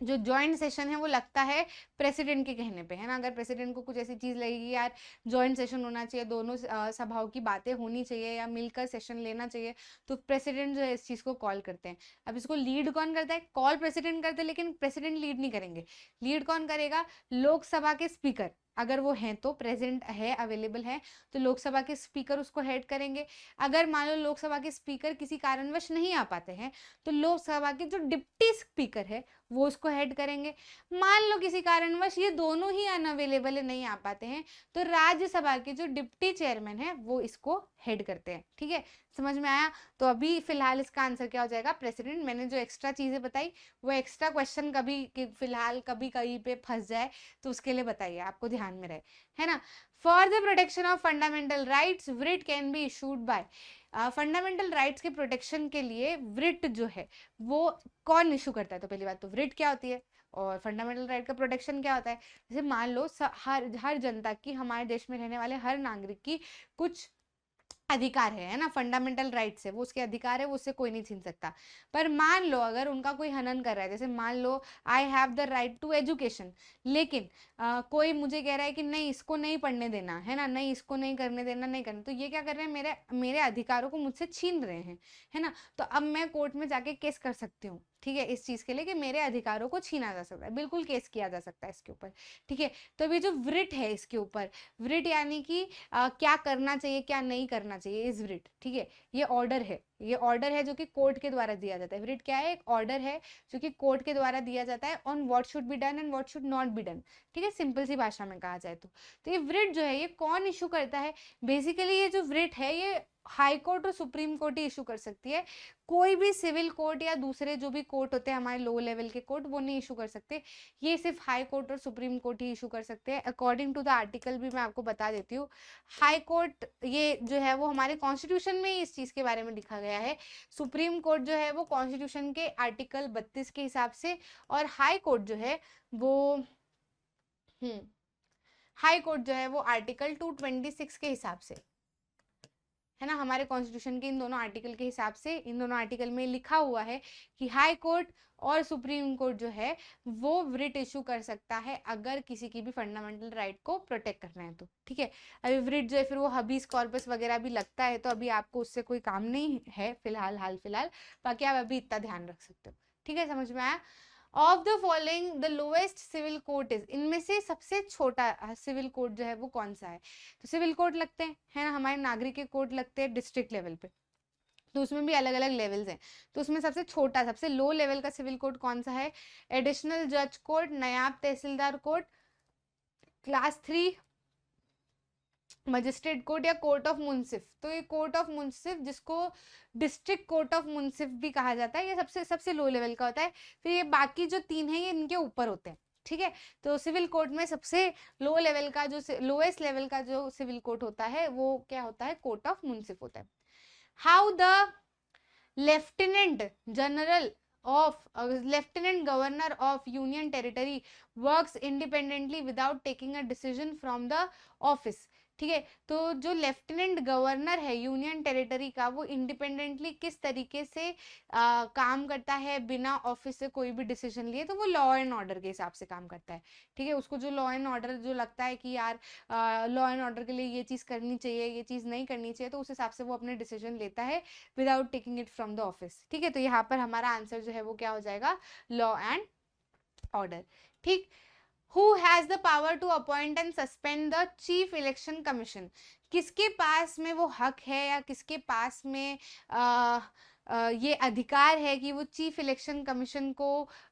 जो जॉइंट सेशन है वो लगता है प्रेसिडेंट के कहने पे, है ना। अगर प्रेसिडेंट को कुछ ऐसी चीज लगेगी यार जॉइंट सेशन होना चाहिए, दोनों सभाओं की बातें होनी चाहिए या मिलकर सेशन लेना चाहिए, तो प्रेसिडेंट जो है इस चीज को कॉल करते हैं। अब इसको लीड कौन करता है, कॉल प्रेसिडेंट करते हैं, लेकिन प्रेसिडेंट लीड नहीं करेंगे, लीड कौन करेगा, लोकसभा के स्पीकर, अगर वो हैं तो प्रेजेंट है, अवेलेबल है, तो लोकसभा के स्पीकर उसको हेड करेंगे। अगर मान लो लोकसभा के स्पीकर किसी कारणवश नहीं आ पाते हैं, तो लोकसभा के जो डिप्टी स्पीकर है वो उसको हेड करेंगे। मान लो किसी कारणवश ये दोनों ही अनअवेलेबल नहीं आ पाते हैं, तो राज्यसभा के जो डिप्टी चेयरमैन है वो इसको हेड करते हैं। ठीक है, समझ में आया? तो अभी फिलहाल इसका आंसर क्या हो जाएगा? प्रेसिडेंट। मैंने जो एक्स्ट्रा चीजें बताई वो एक्स्ट्रा क्वेश्चन कभी फिलहाल कभी कहीं पे फंस जाए तो उसके लिए बताइए, आपको ध्यान में रहे, है ना। For the protection of fundamental rights writ can be issued by. Fundamental rights के प्रोटेक्शन के लिए writ जो है वो कौन इशू करता है? तो पहली बात तो writ क्या होती है और फंडामेंटल राइट का प्रोटेक्शन क्या होता है? जैसे मान लो हर जनता की, हमारे देश में रहने वाले हर नागरिक की कुछ अधिकार है ना, फंडामेंटल राइट्स है, वो उसके अधिकार है, वो उससे कोई नहीं छीन सकता। पर मान लो अगर उनका कोई हनन कर रहा है, जैसे मान लो I have the right to education, लेकिन कोई मुझे कह रहा है कि नहीं इसको नहीं पढ़ने देना, है ना, नहीं इसको नहीं करने देना, नहीं करना, तो ये क्या कर रहे हैं? मेरे मेरे अधिकारों को मुझसे छीन रहे हैं, है ना। तो अब मैं कोर्ट में जाके केस कर सकती हूँ, ठीक है, इस चीज के लिए कि मेरे अधिकारों को छीना जा सकता है, बिल्कुल केस किया जा सकता है इसके ऊपर। ठीक है, तो ये जो writ है इसके ऊपर, writ यानी कि क्या करना चाहिए क्या नहीं करना चाहिए, इज writ। ठीक है, ये ऑर्डर है, ये ऑर्डर है जो कि कोर्ट के द्वारा दिया जाता है। writ क्या है? एक ऑर्डर है जो कि कोर्ट के द्वारा दिया जाता है on what should be done and what should not be done. ठीक है, सिंपल सी भाषा में कहा जाए तो ये writ जो है ये कौन इशू करता है? बेसिकली ये जो writ है ये हाई कोर्ट और सुप्रीम कोर्ट ही इशू कर सकती है। कोई भी सिविल कोर्ट या दूसरे जो भी कोर्ट होते हैं हमारे लो लेवल के कोर्ट, वो नहीं इशू कर सकते। ये सिर्फ हाई कोर्ट और सुप्रीम कोर्ट ही इशू कर सकते हैं। अकॉर्डिंग टू द आर्टिकल भी मैं आपको बता देती हूँ। हाई कोर्ट ये जो है वो हमारे कॉन्स्टिट्यूशन में ही इस चीज के बारे में लिखा गया है। सुप्रीम कोर्ट जो है वो कॉन्स्टिट्यूशन के आर्टिकल 32 के हिसाब से, और हाई कोर्ट जो है वो हाई कोर्ट जो है वो आर्टिकल 226 के हिसाब से, है ना। हमारे कॉन्स्टिट्यूशन के इन दोनों आर्टिकल के हिसाब से, इन दोनों आर्टिकल में लिखा हुआ है कि हाई कोर्ट और सुप्रीम कोर्ट जो है वो writ इशू कर सकता है अगर किसी की भी फंडामेंटल राइट को प्रोटेक्ट करना है तो। ठीक है, अभी writ जो है फिर वो हबीस कॉर्पस वगैरह भी लगता है, तो अभी आपको उससे कोई काम नहीं है फिलहाल, हाल फिलहाल, बाकी आप अभी इतना ध्यान रख सकते हो। ठीक है, समझ में आया? Of the following the lowest civil court is, इनमें से सबसे छोटा सिविल कोर्ट जो है वो कौन सा है? तो सिविल कोर्ट लगते हैं, है ना, हमारे नागरिक के कोर्ट लगते हैं डिस्ट्रिक्ट लेवल पे, तो उसमें भी अलग अलग लेवल्स हैं। तो उसमें सबसे छोटा, सबसे लो लेवल का सिविल कोर्ट कौन सा है? एडिशनल जज कोर्ट, नायाब तहसीलदार कोर्ट, क्लास 3 मजिस्ट्रेट कोर्ट या कोर्ट ऑफ मुंसिफ। तो ये कोर्ट ऑफ मुंसिफ, जिसको डिस्ट्रिक्ट कोर्ट ऑफ मुंसिफ भी कहा जाता है, ये सबसे सबसे लो लेवल का होता है। फिर ये बाकी जो 3 है ये इनके ऊपर होते हैं। ठीक है, तो सिविल कोर्ट में सबसे लो लेवल का जो लोएस्ट लेवल का जो सिविल कोर्ट होता है वो क्या होता है? कोर्ट ऑफ मुंसिफ होता है। How the lieutenant general of lieutenant governor of union territory works independently without taking a decision from the office. ठीक है, तो जो लेफ्टिनेंट गवर्नर है यूनियन टेरिटरी का, वो इंडिपेंडेंटली किस तरीके से काम करता है बिना ऑफिस से कोई भी डिसीजन लिए? तो वो लॉ एंड ऑर्डर के हिसाब से काम करता है। ठीक है, उसको जो लॉ एंड ऑर्डर जो लगता है कि यार लॉ एंड ऑर्डर के लिए ये चीज़ करनी चाहिए, ये चीज़ नहीं करनी चाहिए, तो उस हिसाब से वो अपने डिसीजन लेता है without taking it from the office. ठीक है, तो यहाँ पर हमारा आंसर जो है वो क्या हो जाएगा? Law and order. ठीक, Who has the power to appoint and suspend the chief election commission? किसके पास में वो हक है या किसके पास में ये अधिकार है कि वो चीफ इलेक्शन कमीशन को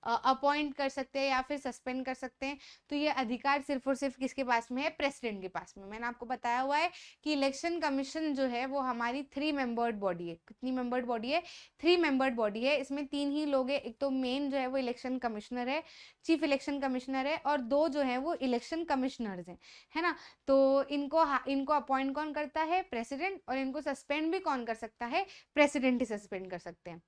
अपॉइंट कर सकते हैं या फिर सस्पेंड कर सकते हैं? तो ये अधिकार सिर्फ और सिर्फ किसके पास में है? प्रेसिडेंट के पास में। मैंने आपको बताया हुआ है कि इलेक्शन कमीशन जो है वो हमारी 3 मेंबर्ड बॉडी है। कितनी मेंबर्ड बॉडी है? 3 मेंबर्ड बॉडी है। इसमें 3 ही लोग हैं, एक तो मेन जो है वो इलेक्शन कमिश्नर है, चीफ इलेक्शन कमिश्नर है, और 2 जो है वो इलेक्शन कमिश्नर्स हैं, है ना। तो इनको अपॉइंट कौन करता है? प्रेसिडेंट, और इनको सस्पेंड भी कौन कर सकता है? प्रेसिडेंट ही सस्पेंड कर सकते हैं।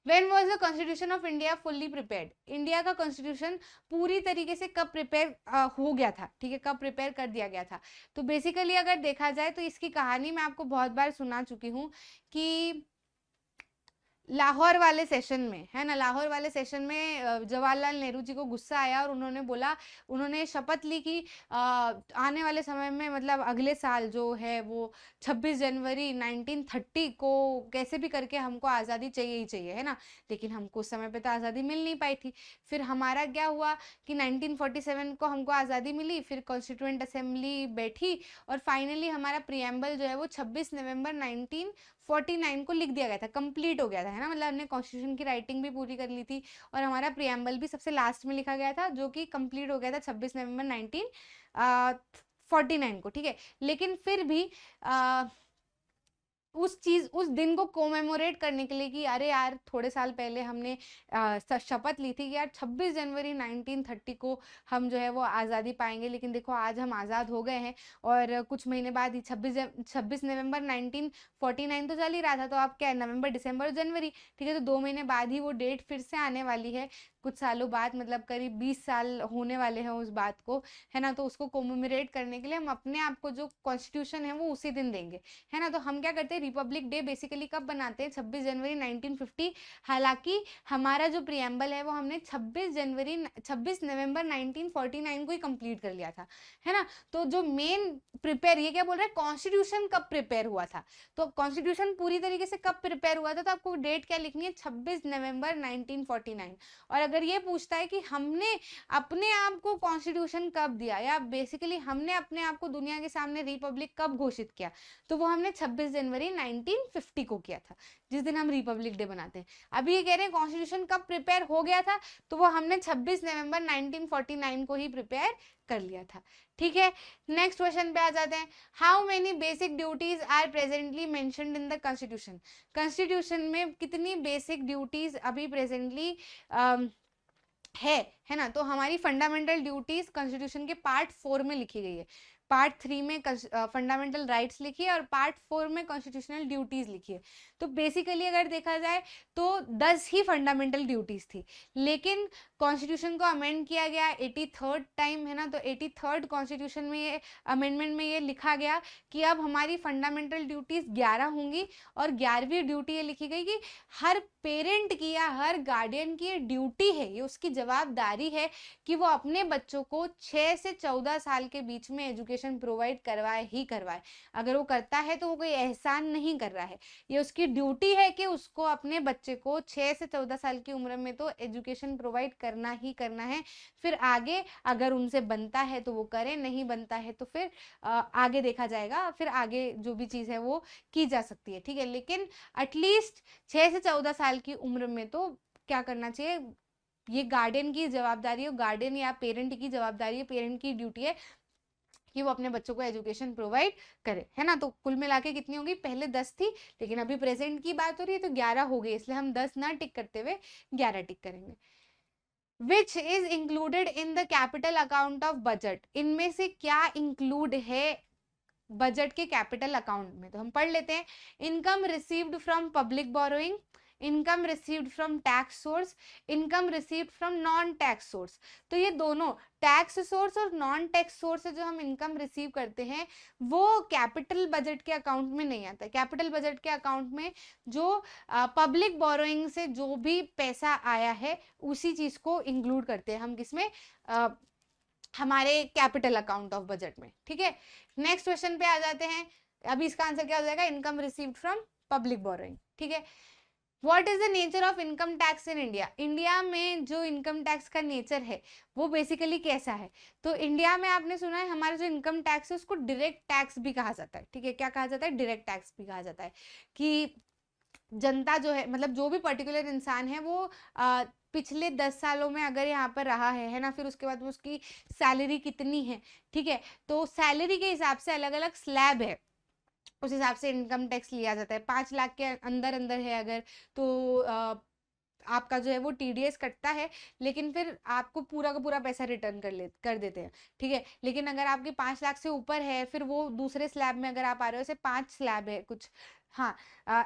When was the Constitution of India fully prepared? India का कॉन्स्टिट्यूशन पूरी तरीके से कब प्रिपेयर हो गया था? ठीक है, कब प्रिपेयर कर दिया गया था? तो बेसिकली अगर देखा जाए तो इसकी कहानी मैं आपको बहुत बार सुना चुकी हूँ कि लाहौर वाले सेशन में, है ना, लाहौर वाले सेशन में जवाहरलाल नेहरू जी को गुस्सा आया और उन्होंने बोला, उन्होंने शपथ ली कि आने वाले समय में, मतलब अगले साल जो है वो 26 जनवरी 1930 को कैसे भी करके हमको आज़ादी चाहिए ही चाहिए, है ना। लेकिन हमको उस समय पे तो आज़ादी मिल नहीं पाई थी। फिर हमारा क्या हुआ कि 1947 को हमको आज़ादी मिली, फिर कॉन्स्टिट्यूएंट असेंबली बैठी और फाइनली हमारा प्रियम्बल जो है वो 26 नवंबर 49 को लिख दिया गया था, कंप्लीट हो गया था, है ना, मतलब हमने कॉन्स्टिट्यूशन की राइटिंग भी पूरी कर ली थी और हमारा प्रियम्बल भी सबसे लास्ट में लिखा गया था, जो कि कंप्लीट हो गया था 26 नवंबर 1949 को, ठीक है। लेकिन फिर भी उस दिन को कोमेमोरेट करने के लिए कि अरे यार थोड़े साल पहले हमने शपथ ली थी कि यार 26 जनवरी 1930 को हम जो है वो आज़ादी पाएंगे, लेकिन देखो आज हम आज़ाद हो गए हैं और कुछ महीने बाद ही 26 नवंबर 1949 तो चल ही रहा था, तो अब क्या है, नवंबर दिसंबर जनवरी, ठीक है, तो 2 महीने बाद ही वो डेट फिर से आने वाली है, कुछ सालों बाद, मतलब करीब 20 साल होने वाले हैं उस बात को, है ना। तो उसको कोमेमोरेट करने के लिए हम अपने आप को जो कॉन्स्टिट्यूशन है वो उसी दिन देंगे, है ना। तो हम क्या करते हैं, रिपब्लिक डे बेसिकली कब बनाते हैं, 26 जनवरी 1950। हालांकि हमारा जो प्रियम्बल है वो हमने 26 नवंबर 1949 को ही कंप्लीट कर लिया था, है ना। तो जो मेन प्रिपेयर, ये क्या बोल रहा है, कॉन्स्टिट्यूशन कब प्रिपेयर हुआ था, तो कॉन्स्टिट्यूशन पूरी तरीके से कब प्रिपेयर हुआ था, तो आपको डेट क्या लिखनी है, 26 नवंबर 1949। और अगर ये पूछता है कि हमने अपने आप को कॉन्स्टिट्यूशन कब दिया, या बेसिकली हमने अपने आप को दुनिया के सामने रिपब्लिक कब घोषित किया, तो वो हमने 26 जनवरी 1950 को किया था, जिस दिन हम रिपब्लिक डे बनाते हैं। अभी ये कह रहे हैं कॉन्स्टिट्यूशन कब प्रिपेयर हो गया था, तो वो हमने 26 नवंबर 1949 को ही प्रिपेयर कर लिया था, ठीक है। नेक्स्ट क्वेश्चन पे आ जाते हैं। How many basic duties are presently mentioned in the constitution, constitution में कितनी बेसिक ड्यूटीज अभी प्रेजेंटली है ना। तो हमारी फंडामेंटल ड्यूटीज कॉन्स्टिट्यूशन के पार्ट 4 में लिखी गई है, पार्ट 3 में फंडामेंटल राइट्स लिखी है और पार्ट 4 में कॉन्स्टिट्यूशनल ड्यूटीज लिखी है। तो बेसिकली अगर देखा जाए तो 10 ही फंडामेंटल ड्यूटीज थी, लेकिन कॉन्स्टिट्यूशन को अमेंड किया गया 83rd टाइम, है ना। तो 83rd कॉन्स्टिट्यूशन में ये अमेंडमेंट में ये लिखा गया कि अब हमारी फंडामेंटल ड्यूटीज 11 होंगी, और 11वीं ड्यूटी ये लिखी गई कि हर पेरेंट की या हर गार्डियन की ये ड्यूटी है, ये उसकी जवाबदारी है कि वो अपने बच्चों को 6 से 14 साल के बीच में एजुकेशन प्रोवाइड करवाए ही करवाए। अगर वो करता है तो वो कोई एहसान नहीं कर रहा है, ये उसकी ड्यूटी है कि उसको अपने बच्चे को 6 से 14 साल की उम्र में तो एजुकेशन प्रोवाइड करना ही करना है। फिर आगे अगर उनसे बनता है तो वो करें, नहीं बनता है तो फिर आगे देखा जाएगा, फिर आगे जो भी चीज़ है वो की जा सकती है, ठीक है। लेकिन एटलीस्ट 6 से 14 साल की उम्र में तो क्या करना चाहिए, ये गार्डियन की जवाबदारी है, गार्डियन या पेरेंट की जवाबदारी है, पेरेंट की ड्यूटी है कि वो अपने बच्चों को एजुकेशन प्रोवाइड करे, है ना। तो कुल मिला के कितनी होगी, पहले 10 थी, लेकिन अभी प्रेजेंट की बात हो रही है तो 11 हो गई, इसलिए हम 10 ना टिक करते हुए 11 टिक करेंगे। Which is included in the capital account of budget, इनमें से क्या इंक्लूड है बजट के कैपिटल अकाउंट में, तो हम पढ़ लेते हैं। Income received from public borrowing, income received from tax source, income received from non tax source. तो ये दोनों टैक्स सोर्स और नॉन टैक्स सोर्स से जो हम इनकम रिसीव करते हैं वो कैपिटल बजट के अकाउंट में नहीं आता है। कैपिटल बजट के अकाउंट में जो पब्लिक बोरोइंग से जो भी पैसा आया है उसी चीज को इंक्लूड करते हैं हम, किसमें, हमारे कैपिटल अकाउंट ऑफ बजट में, ठीक है। नेक्स्ट क्वेश्चन पे आ जाते हैं। अभी इसका आंसर क्या हो जाएगा, income received from public borrowing, ठीक है। What is the nature of income tax in India, India में जो इनकम टैक्स का नेचर है वो बेसिकली कैसा है। तो इंडिया में आपने सुना है हमारा जो इनकम टैक्स है उसको डायरेक्ट टैक्स भी कहा जाता है, ठीक है। क्या कहा जाता है, डायरेक्ट टैक्स भी कहा जाता है, कि जनता जो है, मतलब जो भी पर्टिकुलर इंसान है वो पिछले 10 सालों में अगर यहाँ पर रहा है ना, फिर उसके बाद उसकी सैलरी कितनी है, ठीक है। तो सैलरी के हिसाब से अलग अलग स्लैब है, उस हिसाब से इनकम टैक्स लिया जाता है। 5 लाख के अंदर अंदर है अगर, तो आपका जो है वो टीडीएस कटता है, लेकिन फिर आपको पूरा का पूरा पैसा रिटर्न कर देते हैं, ठीक है। लेकिन अगर आपके 5 लाख से ऊपर है, फिर वो दूसरे स्लैब में अगर आप आ रहे हो, जैसे 5 स्लैब है कुछ, हाँ,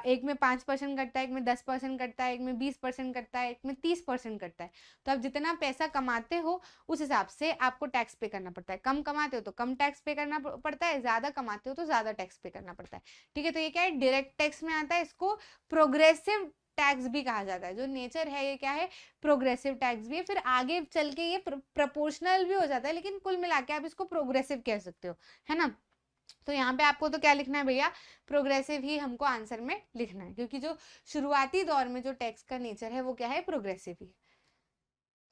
एक में 5% कटता है, एक में 10% कटता है, एक में 20% कटता है, एक में 30% कटता है। तो आप जितना पैसा कमाते हो उस हिसाब से आपको टैक्स पे करना पड़ता है। कम कमाते हो तो कम टैक्स पे करना पड़ता है, ज्यादा कमाते हो तो ज्यादा टैक्स पे करना पड़ता है, ठीक है। तो ये क्या है, डायरेक्ट टैक्स में आता है, इसको प्रोग्रेसिव टैक्स भी कहा जाता है। जो नेचर है ये क्या है, प्रोग्रेसिव टैक्स भी है। फिर आगे चल के ये प्रोपोर्शनल भी हो जाता है, लेकिन कुल मिला के आप इसको प्रोग्रेसिव कह सकते हो, है ना। तो यहाँ पे आपको तो क्या लिखना है भैया, प्रोग्रेसिव ही हमको आंसर में लिखना है, क्योंकि जो शुरुआती दौर में जो टैक्स का नेचर है वो क्या है, प्रोग्रेसिव ही है।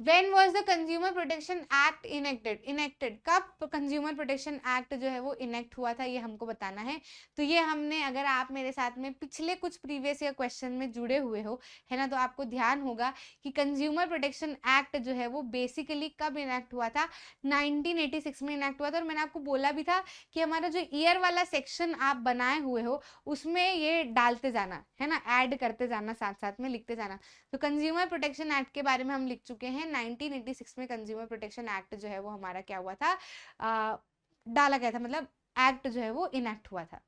When was the consumer protection act enacted, कब कंज्यूमर प्रोटेक्शन एक्ट जो है वो इनेक्ट हुआ था, ये हमको बताना है। तो ये हमने, अगर आप मेरे साथ में पिछले कुछ प्रीवियस ईयर क्वेश्चन में जुड़े हुए हो, है ना, तो आपको ध्यान होगा कि कंज्यूमर प्रोटेक्शन एक्ट जो है वो बेसिकली कब इनेक्ट हुआ था, 1986 में इनेक्ट हुआ था। और मैंने आपको बोला भी था कि हमारा जो ईयर वाला सेक्शन आप बनाए हुए हो उसमें ये डालते जाना, है ना, ऐड करते जाना, साथ साथ में लिखते जाना। तो कंज्यूमर प्रोटेक्शन एक्ट के बारे में हम लिख चुके हैं। 1986 में कंज्यूमर प्रोटेक्शन एक्ट जो है वो हमारा क्या हुआ था, डाला गया था, मतलब एक्ट जो है वो इनेक्ट हुआ था।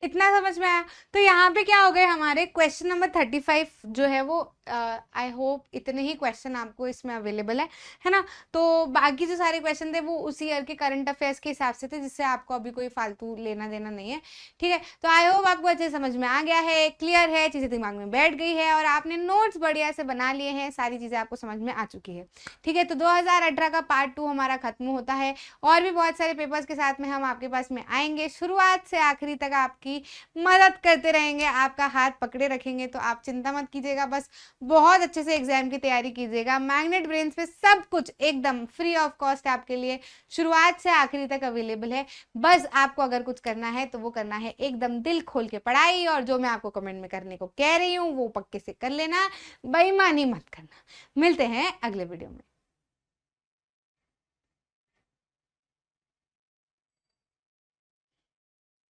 इतना समझ में आया? तो यहाँ पे क्या हो गए हमारे क्वेश्चन नंबर 35 जो है वो, आई होप इतने ही क्वेश्चन आपको इसमें अवेलेबल है ना। तो बाकी जो सारे क्वेश्चन थे वो उसी ईयर के करंट अफेयर्स के हिसाब से थे, जिससे आपको अभी कोई फालतू लेना देना नहीं है, ठीक है। तो आई होप आपको अच्छे समझ में आ गया है, क्लियर है, चीजें दिमाग में बैठ गई है और आपने नोट्स बढ़िया से बना लिए हैं, सारी चीजें आपको समझ में आ चुकी है, ठीक है। तो 2018 का पार्ट 2 हमारा खत्म होता है और भी बहुत सारे पेपर्स के साथ में हम आपके पास में आएंगे, शुरुआत से आखिरी तक आपकी मदद करते रहेंगे, आपका हाथ पकड़े रखेंगे। तो आप चिंता मत कीजिएगा, बस बहुत अच्छे से एग्जाम की तैयारी कीजिएगा। मैग्नेट ब्रेन्स पे सब कुछ एकदम फ्री ऑफ कॉस्ट आपके लिए शुरुआत से आखिरी तक अवेलेबल है। बस आपको अगर कुछ करना है तो वो करना है एकदम दिल खोल के पढ़ाई, और जो मैं आपको कमेंट में करने को कह रही हूँ वो पक्के से कर लेना, बेईमानी मत करना। मिलते हैं अगले वीडियो में।